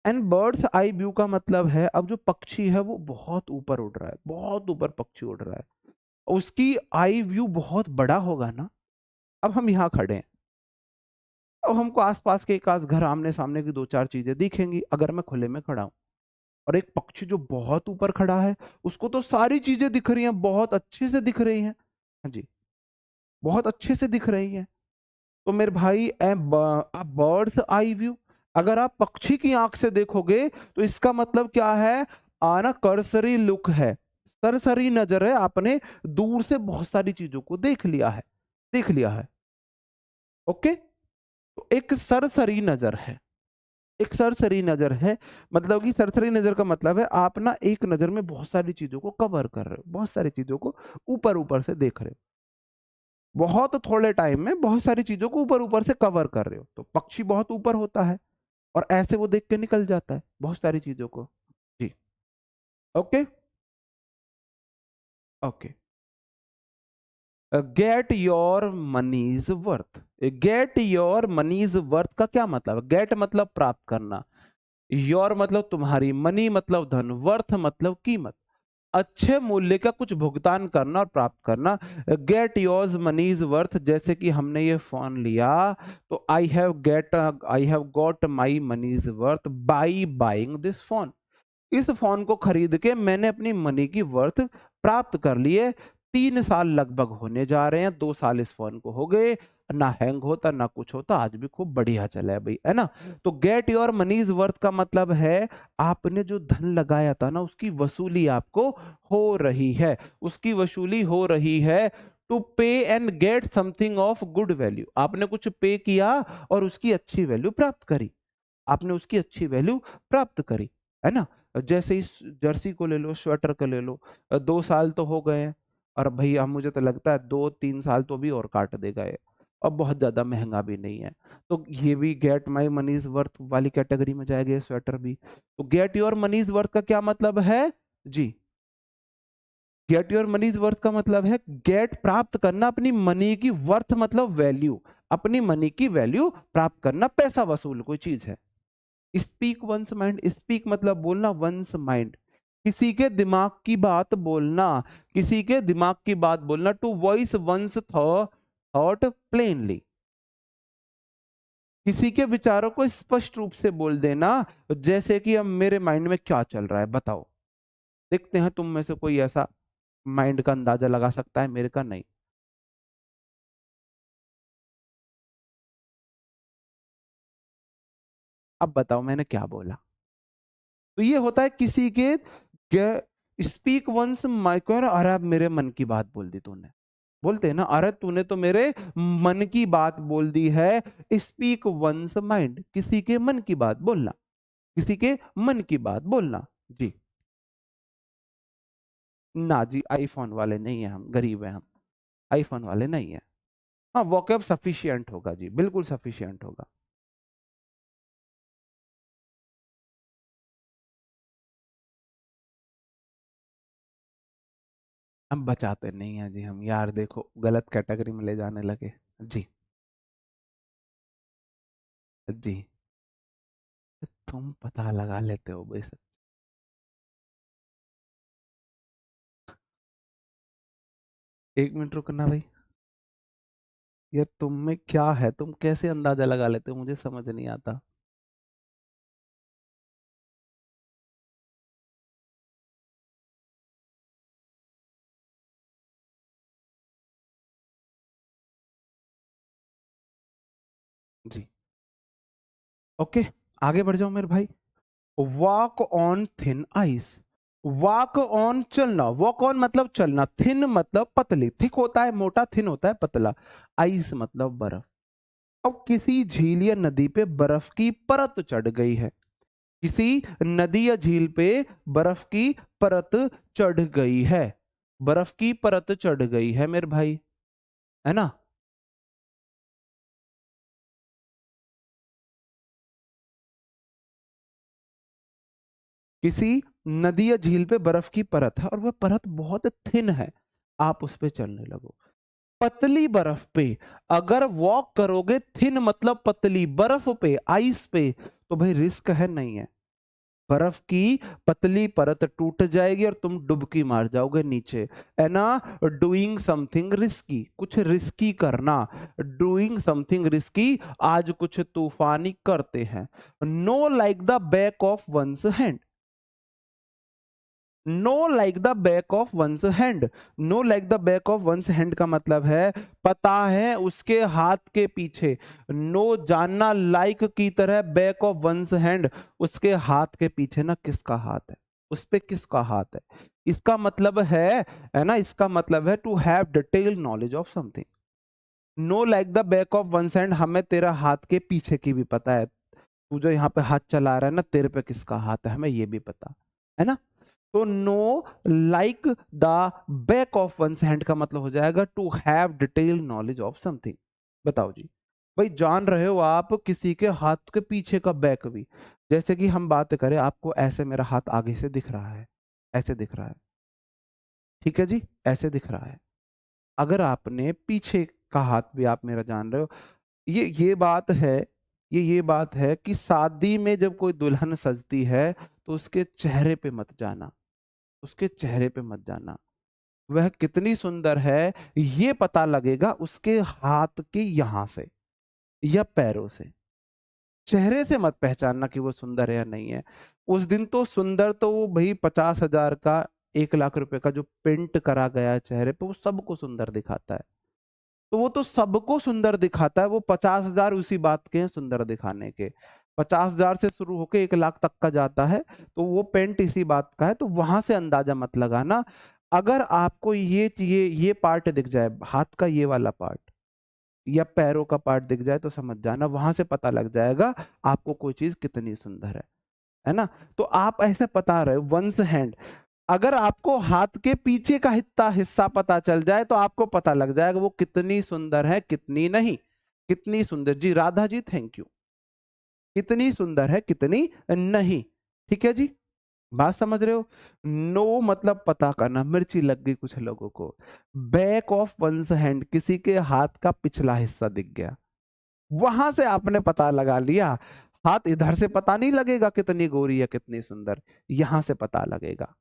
एंड बर्ड्स आई व्यू का मतलब है, अब जो पक्षी है वो बहुत ऊपर उड़ रहा है, बहुत ऊपर पक्षी उड़ रहा है, उसकी आई व्यू बहुत बड़ा होगा ना। अब हम यहाँ खड़े हैं, अब हमको आसपास के एक आध घर, आमने सामने की दो चार चीजें दिखेंगी, अगर मैं खुले में खड़ा हूँ। और एक पक्षी जो बहुत ऊपर खड़ा है, उसको तो सारी चीजें दिख रही हैं, बहुत अच्छे से दिख रही हैं, हाँ जी, बहुत अच्छे से दिख रही हैं। तो मेरे भाई बर्ड्स आई व्यू, अगर आप पक्षी की आंख से देखोगे तो इसका मतलब क्या है? आना कर्सरी लुक है, सरसरी नजर है, आपने दूर से बहुत सारी चीजों को देख लिया है, देख लिया है। ओके, तो एक सरसरी नजर है, एक सरसरी नजर है, मतलब कि सरसरी नजर का मतलब है आप ना एक नजर में बहुत सारी चीजों को कवर कर रहे हो, बहुत सारी चीजों को ऊपर ऊपर से देख रहे हो, बहुत थोड़े टाइम में बहुत सारी चीजों को ऊपर ऊपर से कवर कर रहे हो। तो पक्षी बहुत ऊपर होता है, और ऐसे वो देख के निकल जाता है बहुत सारी चीजों को। जी, okay, okay. Get your money's worth, get your money's worth का क्या मतलब? गेट मतलब प्राप्त करना, योर मतलब तुम्हारी, मनी मतलब धन, वर्थ मतलब कीमत, अच्छे मूल्य का कुछ भुगतान करना और प्राप्त करना। Get yours money is worth, जैसे कि हमने ये फोन लिया तो I have got my money is worth by buying this phone. इस फोन को खरीद के मैंने अपनी मनी की वर्थ प्राप्त कर ली है। 3 साल लगभग होने जा रहे हैं, 2 साल इस फोन को हो गए, ना हैंग होता ना कुछ होता, आज भी खूब बढ़िया चला है भाई, है ना। तो गेट योर मनीज वर्थ का मतलब है आपने जो धन लगाया था ना उसकी वसूली आपको हो रही है, उसकी वसूली हो रही है। टू पे and get something of good value, आपने कुछ पे किया और उसकी अच्छी वैल्यू प्राप्त करी, आपने उसकी अच्छी वैल्यू प्राप्त करी, है ना। जैसे इस जर्सी को ले लो, स्वेटर को ले लो, 2 साल तो हो गए हैं, और भैया मुझे तो लगता है 2-3 साल तो भी और काट देगा ये, अब बहुत ज्यादा महंगा भी नहीं है, तो ये भी गेट माई मनीज वर्थ वाली कैटेगरी में जाएगा ये स्वेटर भी। तो गेट योर मनीज वर्थ का क्या मतलब है जी, गेट योर मनीज वर्थ का मतलब है गेट प्राप्त करना अपनी मनी की, वर्थ मतलब वैल्यू, अपनी मनी की वैल्यू प्राप्त करना, पैसा वसूल कोई चीज है। स्पीक वंस माइंड, स्पीक मतलब बोलना, वंस माइंड किसी के दिमाग की बात बोलना, किसी के दिमाग की बात बोलना। To voice one's thought plainly, किसी के विचारों को स्पष्ट रूप से बोल देना, जैसे कि अब मेरे माइंड में क्या चल रहा है बताओ, देखते हैं तुम में से कोई ऐसा माइंड का अंदाजा लगा सकता है, मेरे का नहीं। अब बताओ मैंने क्या बोला। तो ये होता है किसी के स्पीक वंस माइक्रो, अरे अब मेरे मन की बात बोल दी तूने, बोलते हैं ना, अरे तूने तो मेरे मन की बात बोल दी है। स्पीक वंस माइंड, किसी के मन की बात बोलना, किसी के मन की बात बोलना जी। ना जी, आईफोन वाले नहीं है, हम गरीब हैं हम, आईफोन वाले नहीं है। हाँ वोकैब सफिशिएंट होगा जी, बिल्कुल सफिशिएंट होगा। हम बचाते नहीं है जी, हम यार देखो गलत कैटेगरी में ले जाने लगे जी। जी, तुम पता लगा लेते हो बस। 1 मिनट रुकना भाई, यार तुम में क्या है, तुम कैसे अंदाजा लगा लेते हो, मुझे समझ नहीं आता। जी ओके, आगे बढ़ जाओ मेरे भाई। Walk on thin ice, walk on चलना, वॉक ऑन मतलब चलना, थिन मतलब पतली, थिक होता है मोटा, थिन होता है पतला, आइस मतलब बर्फ। अब किसी झील या नदी पे बर्फ की परत चढ़ गई है, किसी नदी या झील पे बर्फ की परत चढ़ गई है, बर्फ की परत चढ़ गई है मेरे भाई, है ना। किसी नदी या झील पे बर्फ की परत है और वह परत बहुत थिन है, आप उस पे चलने लगो। पतली बर्फ पे अगर वॉक करोगे, थिन मतलब पतली, बर्फ पे आइस पे, तो भाई रिस्क है नहीं है, बर्फ की पतली परत टूट जाएगी और तुम डुबकी मार जाओगे नीचे, है ना। डूइंग समथिंग रिस्की, कुछ रिस्की करना, डूइंग समथिंग रिस्की, आज कुछ तूफानी करते हैं। Know like the back of one's hand, know like the back of one's hand, know like the back of one's hand का मतलब है पता है उसके हाथ के पीछे, नो जानना, लाइक की तरह, बैक ऑफ वंस हैंड उसके हाथ के पीछे ना किसका हाथ है, उस पे किसका हाथ है, इसका मतलब है ना, इसका मतलब है to have detail knowledge of something. Know like the back of one's hand, हमें तेरा हाथ के पीछे की भी पता है, तू जो यहाँ पे हाथ चला रहा है ना, तेरे पे किसका हाथ है हमें ये भी पता है ना। तो know like the back of one's hand का मतलब हो जाएगा to have detail knowledge of something. बताओ जी, भाई जान रहे हो आप किसी के हाथ के पीछे का बैक भी, जैसे कि हम बात करें आपको ऐसे मेरा हाथ आगे से दिख रहा है, ऐसे दिख रहा है, ठीक है जी, ऐसे दिख रहा है, अगर आपने पीछे का हाथ भी आप मेरा जान रहे हो, ये बात है, ये बात है कि शादी में जब कोई दुल्हन सजती है तो उसके चेहरे पे मत जाना, उसके चेहरे पे मत जाना। वह कितनी सुंदर है ये पता लगेगा उसके हाथ के यहां से या पैरों से। चेहरे से मत पहचानना कि वो सुंदर है या नहीं है। उस दिन तो सुंदर तो वो भाई 50,000 का 1 लाख रुपए का जो पेंट करा गया है चेहरे पे वो सबको सुंदर दिखाता है। तो वो तो सबको सुंदर दिखाता है, वो 50,000 उसी बात के हैं सुंदर दिखाने के। 50,000 से शुरू होके 1 लाख तक का जाता है तो वो पेंट इसी बात का है, तो वहां से अंदाजा मत लगाना। अगर आपको ये पार्ट दिख जाए, हाथ का ये वाला पार्ट या पैरों का पार्ट दिख जाए तो समझ जाना, वहां से पता लग जाएगा आपको कोई चीज कितनी सुंदर है ना। तो आप ऐसे बता रहे हो वंस हैंड, अगर आपको हाथ के पीछे का हिस्सा पता चल जाए तो आपको पता लग जाएगा वो कितनी सुंदर है कितनी नहीं। कितनी सुंदर जी, राधा जी थैंक यू। कितनी सुंदर है कितनी नहीं। ठीक है जी, बात समझ रहे हो। नो मतलब पता करना, मिर्ची लग गई कुछ लोगों को। बैक ऑफ वंस हैंड, किसी के हाथ का पिछला हिस्सा दिख गया, वहां से आपने पता लगा लिया। हाथ इधर से पता नहीं लगेगा कितनी गोरी है कितनी सुंदर, यहां से पता लगेगा।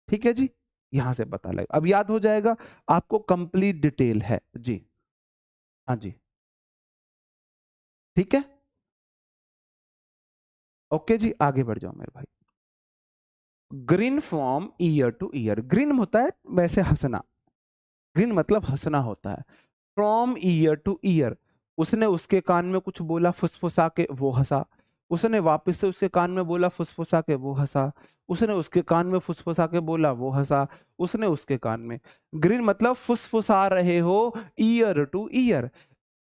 ठीक है जी, यहां से पता लगेगा। अब याद हो जाएगा आपको, कंप्लीट डिटेल है जी। हाँ जी, ठीक है, ओके जी, आगे बढ़ जाओ मेरे भाई। Green from year to year, green होता है वैसे हंसना, ग्रीन मतलब हंसना होता है। फ्रॉम ईयर टू ईयर, उसने उसके कान में कुछ बोला फुसफुसा के वो हंसा, उसने वापस से उसके कान में बोला फुसफुसा के वो हंसा, उसने उसके कान में फुसफुसा के बोला वो हंसा, उसने उसके कान में। ग्रीन मतलब फुसफुसा रहे हो ईयर टू ईयर,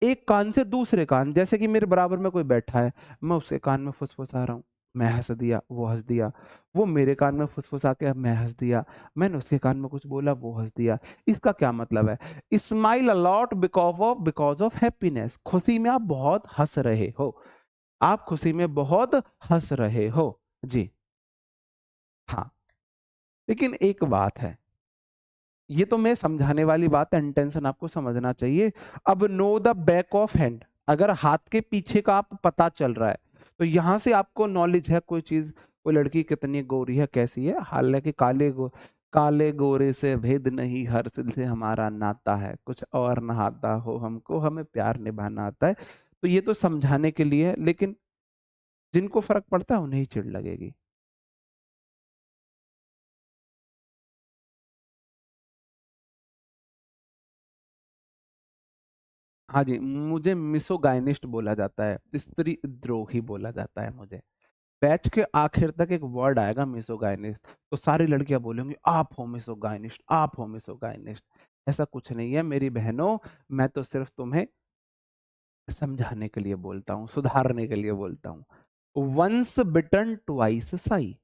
एक कान से दूसरे कान। जैसे कि मेरे बराबर में कोई बैठा है, मैं उसके कान में फुसफुसा रहा हूँ, मैं हंस दिया वो हंस दिया, वो मेरे कान में फुसफुसा के मैं हंस दिया, मैंने उसके कान में कुछ बोला वो हंस दिया। इसका क्या मतलब है, smile a lot because of happiness, खुशी में आप बहुत हंस रहे हो, आप खुशी में बहुत हंस रहे हो जी। हाँ, लेकिन एक बात है, ये तो मैं समझाने वाली बात है, इंटेंशन आपको समझना चाहिए। अब know the back of hand, अगर हाथ के पीछे का आप पता चल रहा है तो यहां से आपको नॉलेज है कोई चीज, कोई लड़की कितनी गोरी है कैसी है। हालांकि काले गोरे से भेद नहीं, हर सिल से हमारा नाता है, कुछ और नहाता हो हमको, हमें प्यार निभाना आता है। तो ये तो समझाने के लिए है, लेकिन जिनको फर्क पड़ता है उन्हें ही चिढ़ लगेगी। हाँ जी, मुझे मिसोगाइनिस्ट बोला जाता है, स्त्री द्रोही बोला जाता है मुझे। बैच के आखिर तक एक वर्ड आएगा मिसोगाइनिस्ट, तो सारी लड़कियां बोलेंगी आप हो मिसोगाइनिस्ट, आप हो मिसोगाइनिस्ट। ऐसा कुछ नहीं है मेरी बहनों, मैं तो सिर्फ तुम्हें समझाने के लिए बोलता हूँ, सुधारने के लिए बोलता हूँ। वंस बिटन ट्वाइस साई,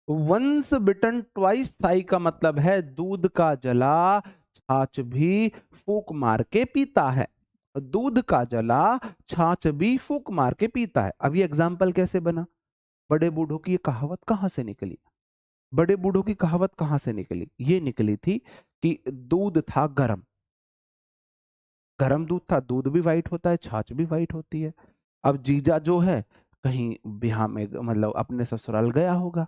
वंस बिटन ट्वाइस साई का मतलब है दूध का जला छाछ भी फूक मार के पीता है। दूध का जला छाछ भी फूक मार के पीता है। अब ये एग्जाम्पल कैसे बना, बड़े बूढ़ों की ये कहावत कहां से निकली, बड़े बूढ़ों की कहावत कहां से निकली, ये निकली थी कि दूध था गरम, गरम दूध था, दूध भी वाइट होता है छाछ भी वाइट होती है। अब जीजा जो है कहीं बिहार में मतलब अपने ससुराल गया होगा,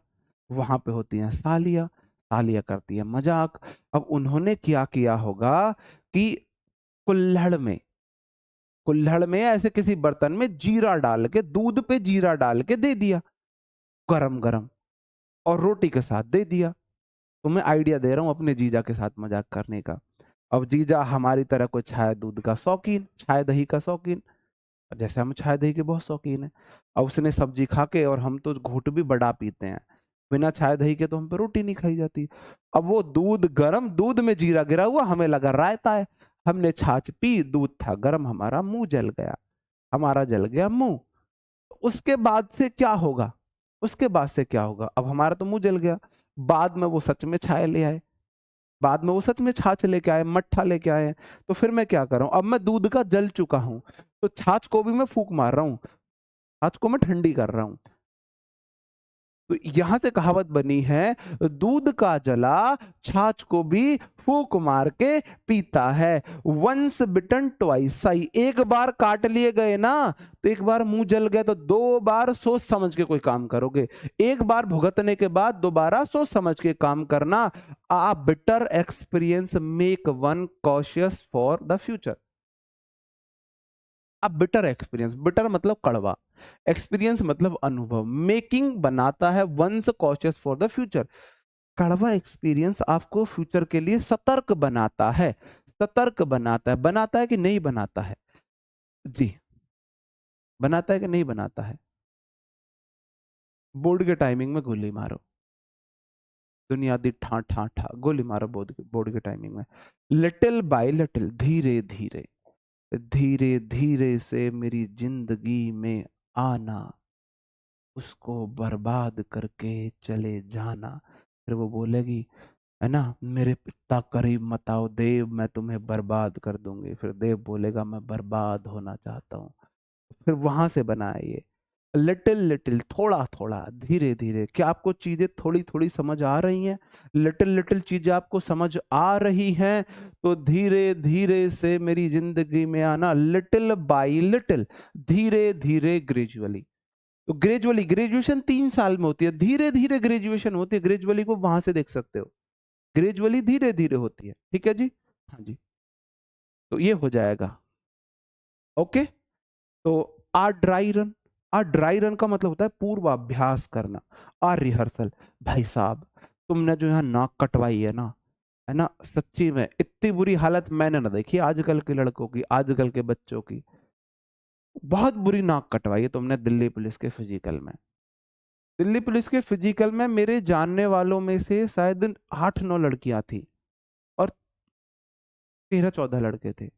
वहां पे होती हैं सालियां, सालियां करती है मजाक। अब उन्होंने क्या किया होगा कि कुल्हड़ में, कुल्हड़ में ऐसे किसी बर्तन में जीरा डाल के, दूध पे जीरा डाल के दे दिया गरम गरम, और रोटी के साथ दे दिया। तो मैं आइडिया दे रहा हूँ अपने जीजा के साथ मजाक करने का। अब जीजा हमारी तरह कोई चाय दूध का शौकीन, चाय दही का शौकीन, जैसे हम चाय दही के बहुत शौकीन है। अब उसने सब्जी खा के, और हम तो घूट भी बड़ा पीते हैं, बिना चाय दही के तो हम पे रोटी नहीं खाई जाती। अब वो दूध गरम, दूध में जीरा गिरा हुआ, हमें लगा रायता है, हमने छाछ पी, दूध था गरम, हमारा मुंह जल गया, हमारा जल गया मुंह। उसके बाद से क्या होगा, उसके बाद से क्या होगा, अब हमारा तो मुंह जल गया, बाद में वो सच में छाछ ले आए, बाद में वो सच में छाछ लेके आए, मट्ठा लेके आए। तो फिर मैं क्या कर रहा हूं, अब मैं दूध का जल चुका हूं, तो छाछ को भी मैं फूक मार रहा हूं, छाछ को मैं ठंडी कर रहा हूं। तो यहां से कहावत बनी है, दूध का जला छाछ को भी फूंक मार के पीता है। वंस बिटन ट्वाइस सही, एक बार काट लिए गए ना, तो एक बार मुंह जल गया तो दो बार सोच समझ के कोई काम करोगे। एक बार भुगतने के बाद दोबारा सोच समझ के काम करना। A bitter experience make one cautious for the future. अब बिटर एक्सपीरियंस, बिटर मतलब कड़वा, एक्सपीरियंस मतलब अनुभव, मेकिंग बनाता है one's cautious for the future. कड़वा एक्सपीरियंस आपको फ्यूचर के लिए सतर्क बनाता है। सतर्क बनाता है, बनाता है कि नहीं बनाता है? जी, बनाता है कि नहीं बनाता है? बोर्ड के टाइमिंग में गोली मारो, दुनिया दी ठा ठा ठा गोली मारो बोर्ड के टाइमिंग में। लिटिल बाय लिटिल, धीरे धीरे, धीरे धीरे से मेरी जिंदगी में आना, उसको बर्बाद करके चले जाना। फिर वो बोलेगी, है ना, मेरे इतना करीब मत आओ देव, मैं तुम्हें बर्बाद कर दूंगी। फिर देव बोलेगा मैं बर्बाद होना चाहता हूँ। फिर वहां से बनाए ये लिटिल लिटिल, थोड़ा थोड़ा, धीरे धीरे। क्या आपको चीजें थोड़ी थोड़ी समझ आ रही हैं? लिटिल लिटिल चीजें आपको समझ आ रही हैं? तो धीरे धीरे से मेरी जिंदगी में आना, लिटिल बाय लिटिल, धीरे धीरे, ग्रेजुअली। तो ग्रेजुअली, ग्रेजुएशन 3 साल में होती है, धीरे धीरे ग्रेजुएशन होती है। ग्रेजुअली को वहां से देख सकते हो, ग्रेजुअली धीरे धीरे होती है। ठीक है जी, हाँ जी। तो ये हो जाएगा, ओके। तो आ ड्राई रन, आ ड्राई रन का मतलब होता है पूर्वाभ्यास करना, आ रिहर्सल। भाई साहब, तुमने जो यहाँ नाक कटवाई है ना, सच्ची में इतनी बुरी हालत मैंने ना देखी आजकल के लड़कों की, आजकल के बच्चों की। बहुत बुरी नाक कटवाई है तुमने दिल्ली पुलिस के फिजिकल में। दिल्ली पुलिस के फिजिकल में मेरे जानने वालों में से शायद 8-9 लड़कियां थी और 13-14 लड़के थे।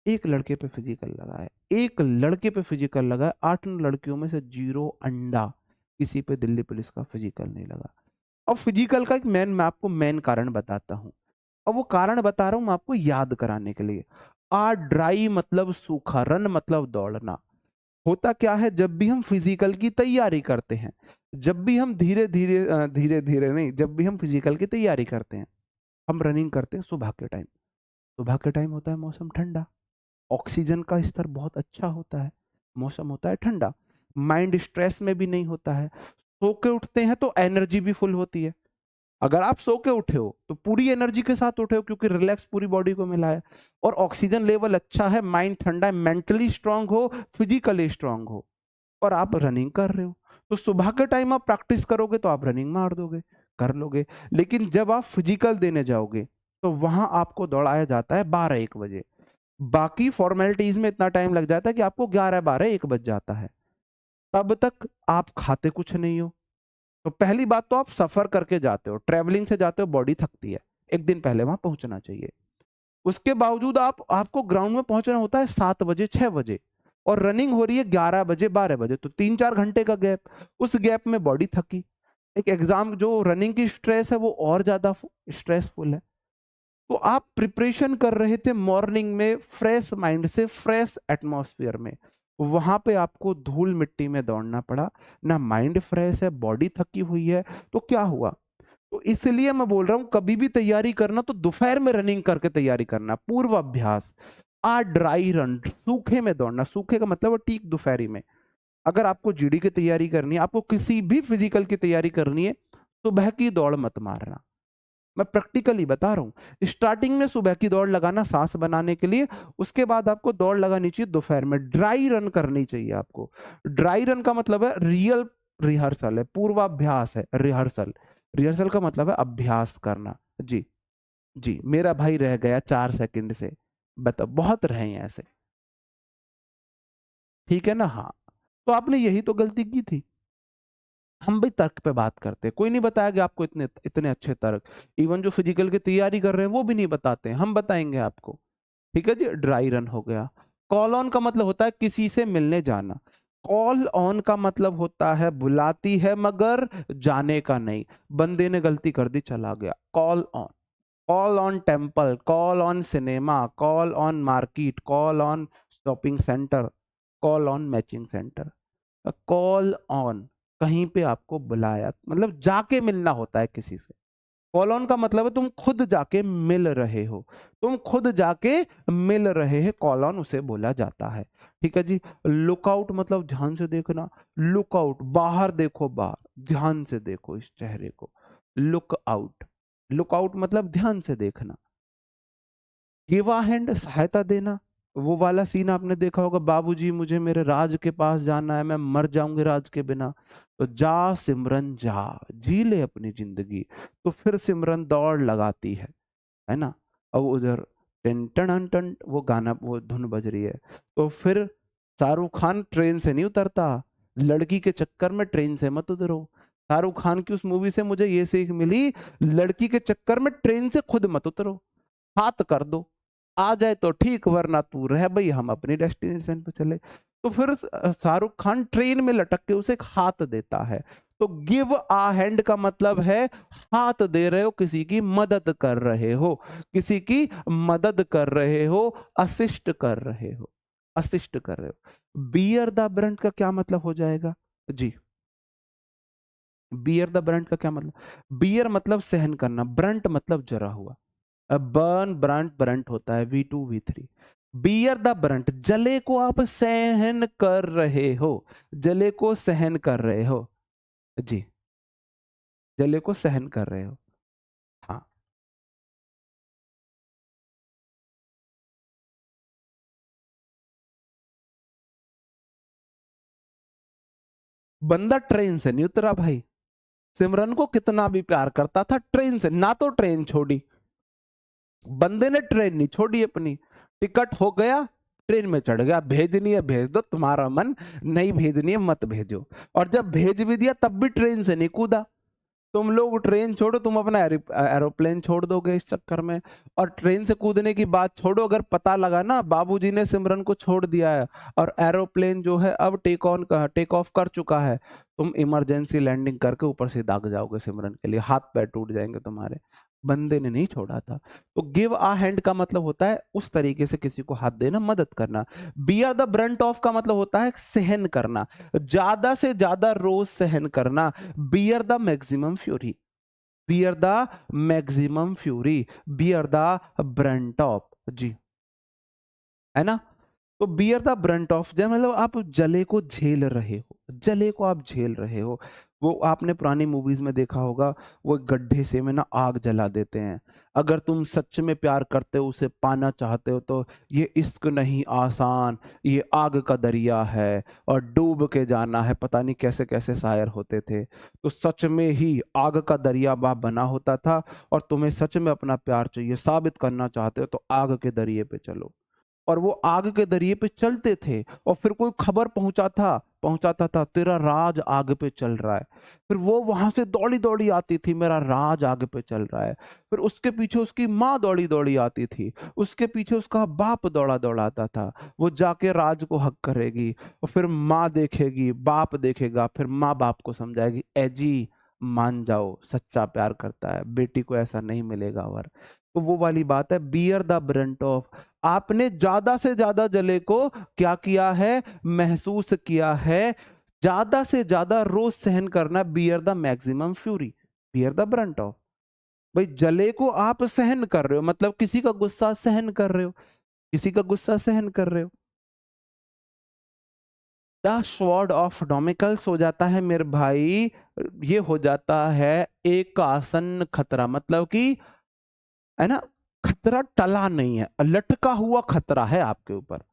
एक लड़के पे फिजिकल लगा है, एक लड़के पे फिजिकल लगा है, 8 लड़कियों में से 0 अंडा, किसी पे दिल्ली पुलिस का फिजिकल नहीं लगा। अब फिजिकल का एक मैं आपको मेन कारण बताता हूँ, और वो कारण बता रहा हूं मैं आपको याद कराने के लिए। आ ड्राई मतलब सूखा, रन मतलब दौड़ना। होता क्या है, जब भी हम फिजिकल की तैयारी करते हैं, जब भी हम धीरे धीरे, धीरे धीरे नहीं, जब भी हम फिजिकल की तैयारी करते हैं, हम रनिंग करते हैं सुबह के टाइम। सुबह के टाइम होता है मौसम ठंडा, ऑक्सीजन का स्तर बहुत अच्छा होता है, मौसम होता है ठंडा, माइंड स्ट्रेस में भी नहीं होता है। सो के उठते हैं तो एनर्जी भी फुल होती है। अगर आप सो के उठे हो तो पूरी एनर्जी के साथ उठे हो, क्योंकि रिलैक्स पूरी बॉडी को मिला है, और ऑक्सीजन लेवल अच्छा है, माइंड ठंडा है, मेंटली स्ट्रांग हो, फिजिकली स्ट्रांग हो, और आप रनिंग कर रहे हो। तो सुबह के टाइम आप प्रैक्टिस करोगे तो आप रनिंग मार दोगे, कर लोगे। लेकिन जब आप फिजिकल देने जाओगे तो वहां आपको दौड़ाया जाता है 12-1 बजे। बाकी फॉर्मेलिटीज में इतना टाइम लग जाता है कि आपको 11-12-1 बज जाता है। तब तक आप खाते कुछ नहीं हो। तो पहली बात तो आप सफर करके जाते हो, ट्रेवलिंग से जाते हो, बॉडी थकती है, एक दिन पहले वहां पहुंचना चाहिए। उसके बावजूद आपको ग्राउंड में पहुंचना होता है 7 बजे 6 बजे, और रनिंग हो रही है 11 बजे 12 बजे, तो 3-4 घंटे का गैप। उस गैप में बॉडी थकी। एक एग्जाम जो रनिंग की स्ट्रेस है वो और ज्यादा स्ट्रेसफुल है। तो आप प्रिपरेशन कर रहे थे मॉर्निंग में फ्रेश माइंड से, फ्रेश एटमॉस्फेयर में, वहां पे आपको धूल मिट्टी में दौड़ना पड़ा। ना माइंड फ्रेश है, बॉडी थकी हुई है, तो क्या हुआ? तो इसलिए मैं बोल रहा हूं, कभी भी तैयारी करना तो दोपहर में रनिंग करके तैयारी करना, पूर्व अभ्यास। आ ड्राई रन, सूखे में दौड़ना, सूखे का मतलब है ठीक दोपहरी में। अगर आपको जीडी की तैयारी करनी है, आपको किसी भी फिजिकल की तैयारी करनी है, सुबह की दौड़ मत मारना। मैं प्रैक्टिकली बता रहा हूँ, स्टार्टिंग में सुबह की दौड़ लगाना सांस बनाने के लिए, उसके बाद आपको दौड़ लगानी चाहिए दोपहर में, ड्राई रन करनी चाहिए आपको। ड्राई रन का मतलब है रियल रिहर्सल है, पूर्वाभ्यास है, रिहर्सल। रिहर्सल का मतलब है अभ्यास करना। जी, जी मेरा भाई रह गया 4 सेकंड से, बता बहुत रहे हैं ऐसे, ठीक है ना? हाँ, तो आपने यही तो गलती की थी। हम भी तर्क पे बात करते हैं, कोई नहीं बताएगा आपको इतने इतने अच्छे तर्क। इवन जो फिजिकल की तैयारी कर रहे हैं वो भी नहीं बताते हैं, हम बताएंगे आपको। ठीक है जी, ड्राई रन हो गया। कॉल ऑन का मतलब होता है किसी से मिलने जाना। कॉल ऑन का मतलब होता है बुलाती है मगर जाने का नहीं, बंदे ने गलती कर दी चला गया, call on. Call on temple, call on cinema, call on market, call on shopping centre, call on matching centre. Call on, कहीं पे आपको बुलाया, मतलब जाके मिलना होता है किसी से। कॉलोन का मतलब है तुम खुद जाके मिल रहे हो, तुम खुद जाके मिल रहे हैं, कॉलोन उसे बोला जाता है। ठीक है जी। लुकआउट मतलब ध्यान से देखना, लुकआउट बाहर देखो, बाहर ध्यान से देखो इस चेहरे को, लुक आउट, लुकआउट मतलब ध्यान से देखना। गिव अ हैंड सहायता देना, वो वाला सीन आपने देखा होगा, बाबूजी मुझे मेरे राज के पास जाना है, मैं मर जाऊंगी राज के बिना, तो जा सिमरन जा, जी ले अपनी जिंदगी। तो फिर सिमरन दौड़ लगाती है ना। अब उधर टन टन टन वो गाना, वो धुन बज रही है, तो फिर शाहरुख खान ट्रेन से नहीं उतरता, लड़की के चक्कर में ट्रेन से मत उतरो। शाहरुख खान की उस मूवी से मुझे ये सीख मिली, लड़की के चक्कर में ट्रेन से खुद मत उतरो, हाथ कर दो, आ जाए तो ठीक, वरना तू रह भाई, हम अपनी डेस्टिनेशन पे चले। तो फिर शाहरुख खान ट्रेन में लटक के उसे एक हाथ देता है। तो गिव आ हैंड का मतलब है हाथ दे रहे हो, किसी की मदद कर रहे हो, किसी की मदद कर रहे हो, असिस्ट कर रहे हो, असिस्ट कर रहे हो। बियर द ब्रंट का क्या मतलब हो जाएगा जी? बियर द ब्रंट का क्या मतलब? बियर मतलब सहन करना, ब्रंट मतलब जरा हुआ। बर्न ब्रंट, ब्रंट होता है V2 V3। Beer the Brunt, जले को आप सहन कर रहे हो, जले को सहन कर रहे हो जी, जले को सहन कर रहे हो। हाँ, बंदा ट्रेन से नहीं उतरा भाई, सिमरन को कितना भी प्यार करता था, ट्रेन से ना, तो ट्रेन छोड़ी, बंदे ने ट्रेन नहीं छोड़ी अपनी, टिकट हो गया, ट्रेन में चढ़ गया, भेजनी है भेज दो, तुम्हारा मन, नहीं भेजनी है मत भेजो। और जब भेज भी दिया तब भी ट्रेन से नहीं कूदा। तुम लोग ट्रेन छोड़ो, तुम अपना एरोप्लेन छोड़ दोगे इस चक्कर में। और ट्रेन से कूदने की बात छोड़ो, अगर पता लगा ना बाबूजी ने सिमरन को छोड़ दिया है और एरोप्लेन जो है अब टेक ऑफ कर चुका है, तुम इमरजेंसी लैंडिंग करके ऊपर से दाग जाओगे सिमरन के लिए, हाथ पैर टूट जाएंगे तुम्हारे, बंदे ने नहीं छोड़ा था। तो गिव आ हैंड का मतलब होता है उस तरीके से किसी को हाथ देना, मदद करना। बियर द ब्रंट ऑफ का मतलब होता है सहन करना, ज्यादा से ज्यादा रोज सहन करना। Bear the maximum fury, bear the maximum fury, bear the brunt of जी, है ना। तो बियर द ब्रंट ऑफ, जब मतलब आप जले को झेल रहे हो, जले को आप झेल रहे हो। वो आपने पुरानी मूवीज में देखा होगा, वो गड्ढे से में ना आग जला देते हैं। अगर तुम सच में प्यार करते हो, उसे पाना चाहते हो, तो ये इश्क नहीं आसान, ये आग का दरिया है और डूब के जाना है, पता नहीं कैसे कैसे शायर होते थे। तो सच में ही आग का दरिया वहां बना होता था, और तुम्हें सच में अपना प्यार चाहिए, साबित करना चाहते हो, तो आग के दरिए पे चलो। और वो आग के दरिए पे चलते थे, और फिर कोई खबर पहुंचाता था तेरा राज आग पे चल रहा है, फिर वो वहां से दौड़ी दौड़ी आती थी, मेरा राज आग पे चल रहा है। फिर उसके पीछे उसकी माँ दौड़ी दौड़ी आती थी, उसके पीछे उसका बाप दौड़ा दौड़ा आता था, वो जाके राज को हक करेगी, और फिर माँ देखेगी, बाप देखेगा, फिर माँ बाप को समझाएगी, ए जी मान जाओ, सच्चा प्यार करता है, बेटी को ऐसा नहीं मिलेगा। और तो वो वाली बात है, बियर द ब्रंट ऑफ, आपने ज्यादा से ज्यादा जले को क्या किया है, महसूस किया है, ज्यादा से ज्यादा रोज सहन करना, bear the maximum fury, bear the brunt of. भाई जले को आप सहन कर रहे हो, मतलब किसी का गुस्सा सहन कर रहे हो, किसी का गुस्सा सहन कर रहे हो। द स्वॉर्ड ऑफ डोमिकल्स हो जाता है मेरे भाई, ये हो जाता है एक आसन्न खतरा, मतलब कि, है ना, खतरा टला नहीं है, लटका हुआ खतरा है आपके ऊपर,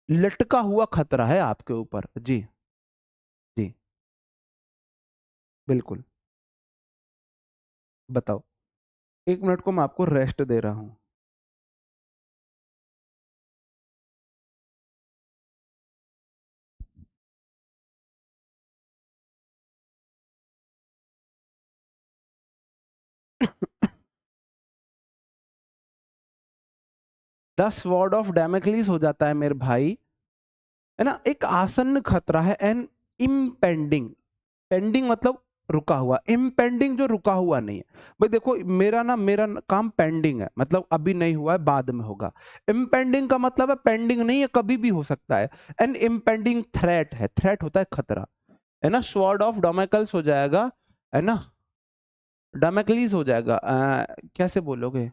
लटका हुआ खतरा है आपके ऊपर जी। जी बिल्कुल, बताओ, 1 मिनट को मैं आपको रेस्ट दे रहा हूं। द स्वॉर्ड ऑफ डैमेक्लिस हो जाता है मेरे भाई, है ना, एक आसन्न खतरा है, एन इम्पेंडिंग, पेंडिंग मतलब रुका हुआ, इम्पेंडिंग जो रुका हुआ नहीं है। भाई देखो, मेरा काम पेंडिंग है, मतलब अभी नहीं हुआ है, बाद में होगा। इम्पेंडिंग का मतलब है पेंडिंग नहीं है, कभी भी हो सकता है। एन इम्पेंडिंग थ्रेट है, थ्रेट होता है खतरा। है ना, स्वॉर्ड ऑफ डोमेकल्स हो जाएगा, है ना, डैमेक्लीज हो जाएगा। कैसे बोलोगे,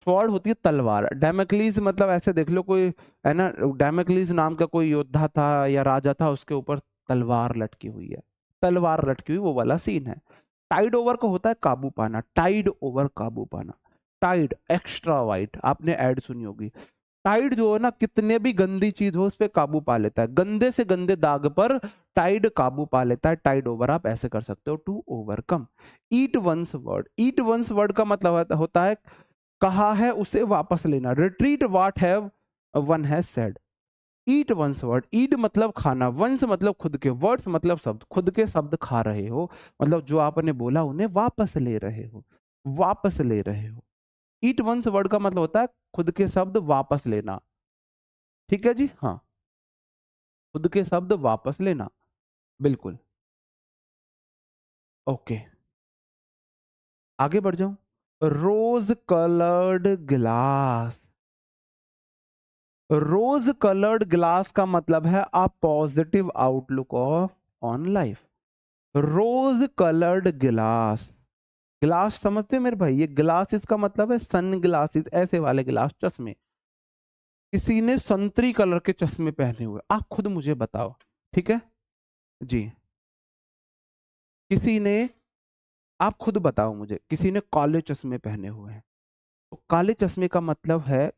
स्वॉर्ड होती है तलवार, डैमेक्लीज मतलब ऐसे देख लो कोई, है ना, डैमेक्लीज नाम का कोई योद्धा था या राजा था, उसके ऊपर तलवार लटकी हुई है, तलवार लटकी हुई, वो वाला सीन है। टाइड ओवर का होता है काबू पाना, टाइड ओवर काबू पाना, टाइड एक्स्ट्रा वाइट, आपने ऐड सुनी होगी। टाइड जो है ना, कितने भी गंदी चीज हो उस पर काबू पा लेता है, गंदे से गंदे दाग पर टाइड काबू पा लेता है, टाइड ओवर आप ऐसे कर सकते हो, to overcome. Eat one's word, eat one's word का मतलब होता है कहा है उसे वापस लेना, retreat what have one has said. Eat one's word, eat मतलब खाना, वंस मतलब खुद के, वर्ड्स मतलब शब्द, खुद के शब्द खा रहे हो, मतलब जो आपने बोला उन्हें वापस ले रहे हो, वापस ले रहे हो। ईट वंस वर्ड का मतलब होता है खुद के शब्द वापस लेना, ठीक है जी, हाँ, खुद के शब्द वापस लेना, बिल्कुल। ओके, आगे बढ़ जाऊं। Rose coloured glass, rose coloured glass का मतलब है a positive outlook of on life. Rose coloured glass, glass समझते हैं मेरे भाई, ये ग्लास इसका मतलब है सन ग्लासेस, ऐसे वाले ग्लास, चश्मे। किसी ने संतरी कलर के चश्मे पहने हुए, आप खुद मुझे बताओ, ठीक है जी, किसी ने, आप खुद बताओ मुझे, किसी ने काले चश्मे पहने हुए हैं, तो काले चश्मे का मतलब है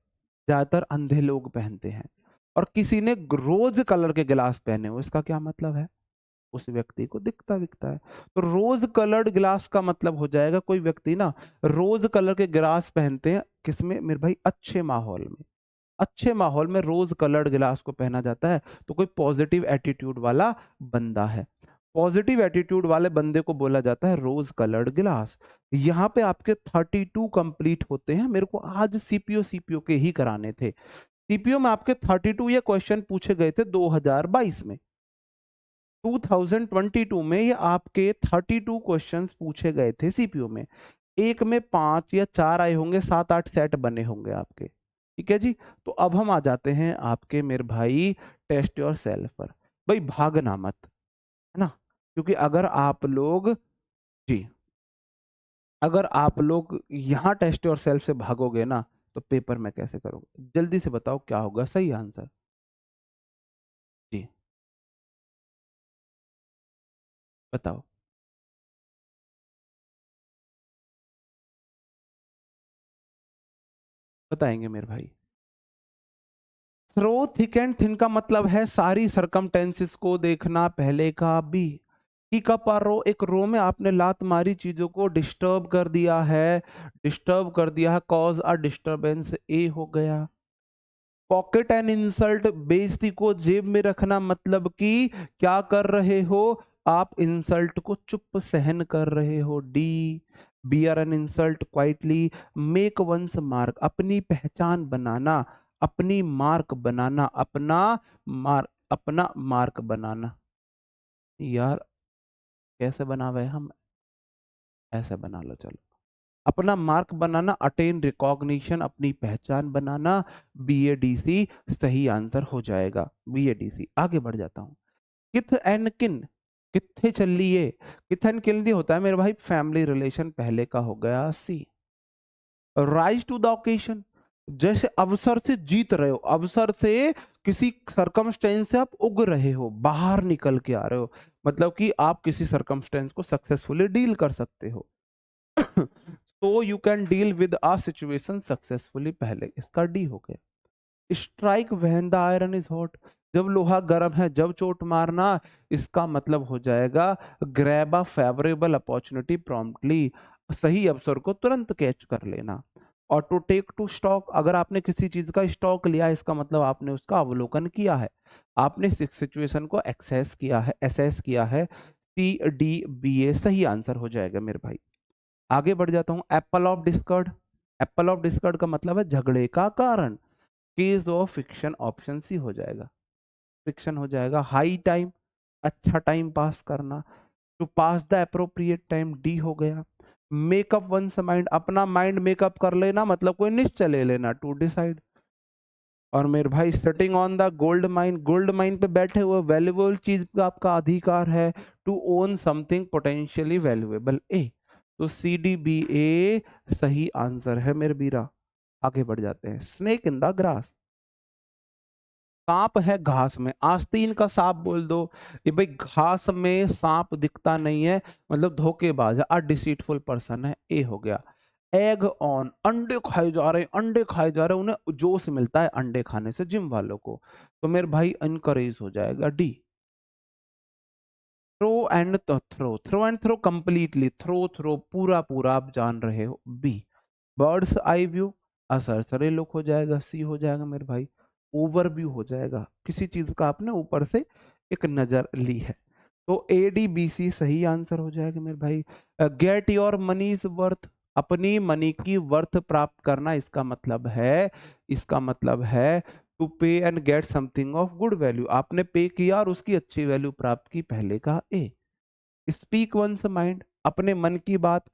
ज्यादातर अंधे लोग पहनते हैं, और किसी ने रोज कलर के गिलास पहने हुए, इसका क्या मतलब है, उस व्यक्ति को दिखता विकता है। तो रोज कलर्ड ग्लास का मतलब हो जाएगा कोई व्यक्ति ना रोज कलर के ग्लास पहनते हैं, किसमें मेरे भाई, अच्छे माहौल में, अच्छे माहौल में रोज कलर्ड गिलास को पहना जाता है, तो कोई पॉजिटिव एटीट्यूड वाला बंदा है, पॉजिटिव एटीट्यूड वाले बंदे को बोला जाता है रोज कलर्ड गिलास। यहाँ पे आपके 32 कंप्लीट होते हैं, मेरे को आज सीपीओ सीपीओ के ही कराने थे, सीपीओ में आपके 32 ये क्वेश्चन पूछे गए थे 2022 में, 2022 में ये आपके 32 क्वेश्चंस पूछे गए थे सीपीओ में, एक में 5 या 4 आए होंगे, 7-8 सेट बने होंगे आपके, ठीक है जी। तो अब हम आ जाते हैं आपके मेरे भाई टेस्ट योर सेल्फ पर, भाई भागना मत, है ना, क्योंकि अगर आप लोग, जी, अगर आप लोग यहाँ टेस्ट योर सेल्फ से भागोगे ना, तो पेपर में कैसे करोगे, जल्दी से बताओ क्या होगा सही आंसर, जी बताओ, बताएंगे मेरे भाई। थ्रो थिक एंड थिन का मतलब है सारी सरकमटेंसेस को देखना, पहले का बी, टी का पार रो, एक रो में आपने लात मारी, चीजों को डिस्टर्ब कर दिया है, डिस्टर्ब कर दिया है, कॉज अ डिस्टर्बेंस, ए हो गया। पॉकेट एंड इंसल्ट, बेइज्जती को जेब में रखना, मतलब कि क्या कर रहे हो आप, इंसल्ट को चुप सहन कर रहे हो, D. Bear an insult quietly, make one's mark, अपनी पहचान बनाना, अपनी मार्क बनाना, अपना मार्क बनाना, यार कैसे बनावे हम, ऐसे बना लो चलो, अपना मार्क बनाना, अटेन रिकॉग्निशन, अपनी पहचान बनाना, BADC सही आंसर हो जाएगा, BADC। आगे बढ़ जाता हूँ। किथ एंड किन, कित्थे चलिए, किथ एंड किन होता है मेरे भाई फैमिली रिलेशन, पहले का हो गया सी। राइज टू द ओकेशन, जैसे अवसर से जीत रहे हो, अवसर से किसी सरकमस्टेंस से आप उग रहे हो, बाहर निकल के आ रहे हो, मतलब कि आप किसी सरकमस्टेंस को सक्सेसफुली डील कर सकते हो। तो you can deal with a situation successfully, पहले इसका डी हो गया। Strike when the iron is hot, जब लोहा गर्म है, जब चोट मारना, इसका मतलब हो जाएगा grab a favourable opportunity promptly, सही अवसर को तुरंत कैच कर लेना। और टू टेक टू स्टॉक, अगर आपने किसी चीज का स्टॉक लिया, इसका मतलब आपने उसका अवलोकन किया है, आपने सिचुएशन को एक्सेस किया है, एसेस किया है, CDBA सही आंसर हो जाएगा मेरे भाई। आगे बढ़ जाता हूं। Apple of discord, apple of discord का मतलब है झगड़े का कारण, case of fiction option C हो जाएगा, फिक्शन हो जाएगा। हाई टाइम, अच्छा टाइम पास करना, to pass the appropriate time, D हो गया। मेकअप वंस माइंड, अपना माइंड मेकअप कर लेना, मतलब कोई निश्चय ले लेना, टू डिसाइड। और मेरे भाई sitting on the gold mine पे बैठे हुए वैल्यूएबल चीज का आपका अधिकार है, to own something potentially valuable A. तो सी डी बी ए सही आंसर है मेरे बीरा। आगे बढ़ जाते हैं। स्नेक इन द ग्रास, सांप है घास में, आस्तीन का सांप बोल दो। ये भाई घास में सांप दिखता नहीं है, मतलब धोखेबाज है, अ डिसीटफुल पर्सन है, ए हो गया। एग ऑन, अंडे खाए जा रहे हैं, अंडे खाए जा रहे हैं, उन्हें जोश मिलता है अंडे खाने से जिम वालों को, तो मेरे भाई इनकरेज हो जाएगा D. Throw and throw completely, throw पूरा पूरा आप जान रहे हो, बी। बर्ड्स आई व्यू, असरसरे लुक हो जाएगा, सी हो जाएगा मेरे भाई। ओवरव्यू हो जाएगा, किसी चीज का आपने ऊपर से एक नजर ली है, तो ए डी बी सी सही आंसर हो जाएगा मेरे भाई। गेट योर मनीज वर्थ, अपनी मनी की वर्थ प्राप्त करना, इसका मतलब है टू पे and get something of good value, आपने पे किया और उसकी अच्छी वैल्यू प्राप्त की, पहले का ए। स्पीक वंस माइंड, अपने मन की बात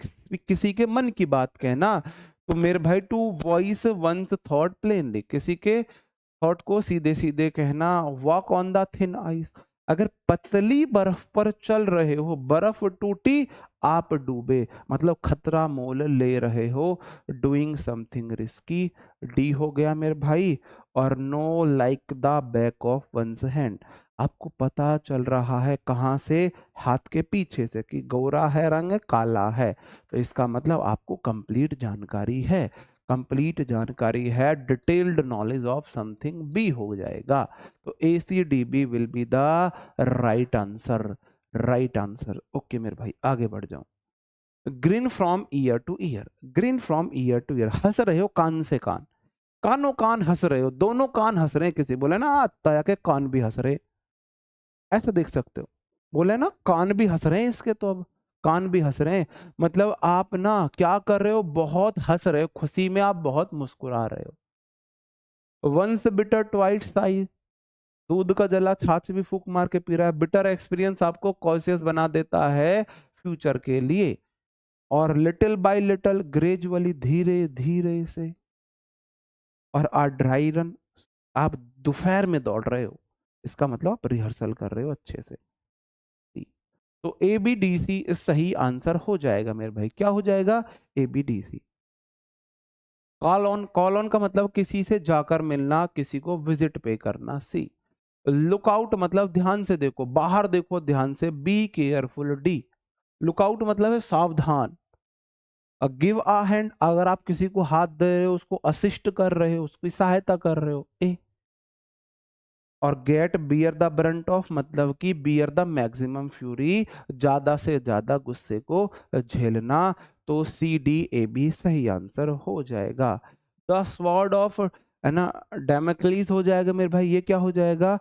किसी के मन की बात कहना, तो मेरे भाई to voice one's thought plainly, किसी के थॉट को सीधे सीधे कहना। Walk on the thin ice, अगर पतली बर्फ पर चल रहे हो, बर्फ टूटी आप डूबे, मतलब खतरा मोल ले रहे हो, डूइंग समथिंग रिस्की, डी हो गया मेरे भाई। और know like the back of one's hand, आपको पता चल रहा है कहाँ से, हाथ के पीछे से, कि गोरा है रंग काला है, तो इसका मतलब आपको कंप्लीट जानकारी है, कंप्लीट जानकारी है, detailed knowledge of something, B हो जाएगा। तो A C D B will be the right answer, right answer. Okay मेरे भाई आगे बढ़ जाऊं। Green from year to year, green from year to year, हंस रहे हो कान से कान, कानों कान हंस रहे हो, दोनों कान हंस रहे हैं, किसी बोले ना तया के कान भी हंस रहे, ऐसा देख सकते हो, बोले ना कान भी हंस रहे हैं इसके, तो अब कान भी हंस रहे हैं, मतलब आप ना क्या कर रहे हो, बहुत हंस रहे हो, खुशी में आप बहुत मुस्कुरा रहे हो। वंस बिटर ट्वाइस साई, दूध का जला छाछ भी फूक मार के पी रहा है, बिटर एक्सपीरियंस आपको कॉशियस बना देता है फ्यूचर के लिए। और लिटिल बाय लिटिल, ग्रेजुअली, धीरे धीरे से। और आ ड्राई रन, आप दोपहर में दौड़ रहे हो, इसका मतलब आप रिहर्सल कर रहे हो अच्छे से। तो ए बी डी सी सही आंसर हो जाएगा मेरे भाई, क्या हो जाएगा, A B D C. Call on का मतलब किसी से जाकर मिलना, किसी को विजिट पे करना, सी। लुकआउट मतलब ध्यान से देखो, बाहर देखो ध्यान से, बी केयरफुल, डी। लुकआउट मतलब है सावधान। गिव अ हैंड, अगर आप किसी को हाथ दे रहे हो, उसको असिस्ट कर रहे हो, उसकी सहायता कर रहे हो, ए। और get bear the brunt of, मतलब कि बियर द मैक्सिमम फ्यूरी, ज्यादा से ज्यादा गुस्से को झेलना, तो सी डी ए बी सही आंसर हो जाएगा। द स्वॉर्ड ऑफ, है ना, डेमोक्लिस हो जाएगा मेरे भाई, ये क्या हो जाएगा,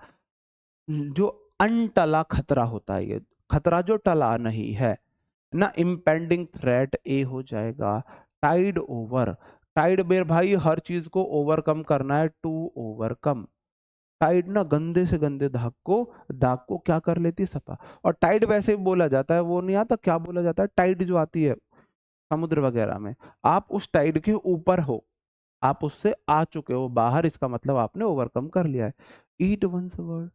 जो अनटला खतरा होता है, ये खतरा जो टला नहीं है ना, इम्पेंडिंग थ्रेट, ए हो जाएगा। टाइड ओवर, टाइड मेरे भाई हर चीज को ओवरकम करना है, टू ओवरकम। टाइड ना गंदे से गंदे दाग को क्या कर लेती है, सफा। और टाइड वैसे भी बोला जाता है, वो नहीं आता, क्या बोला जाता है, टाइड जो आती है समुद्र वगैरह में, आप उस टाइड के ऊपर हो, आप उससे आ चुके हो बाहर, इसका मतलब आपने ओवरकम कर लिया है। ईट वंस वर्ड,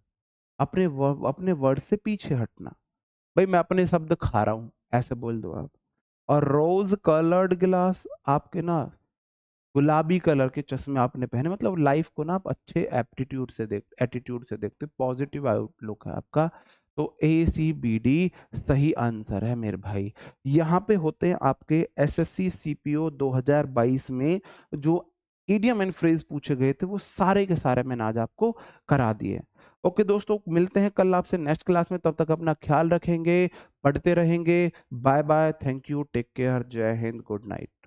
अपने वर्ड से पीछे हटना, भाई मैं अपने शब्द खा रहा हूं, ऐसे बोल दो आप। और रोज कलर्ड ग्लास, आपके ना गुलाबी कलर के चश्मे आपने पहने, मतलब लाइफ को ना आप अच्छे एटीट्यूड से देखते, पॉजिटिव आउटलुक है आपका, तो ए सी बी डी सही आंसर है मेरे भाई। यहाँ पे होते हैं आपके एसएससी सीपीओ 2022 में जो इडियम एंड फ्रेज पूछे गए थे, वो सारे के सारे मैंने आज आपको करा दिए। ओके दोस्तों, मिलते हैं कल आपसे नेक्स्ट क्लास में, तब तक अपना ख्याल रखेंगे, पढ़ते रहेंगे, bye bye, thank you, take care, जय हिंद, गुड नाइट।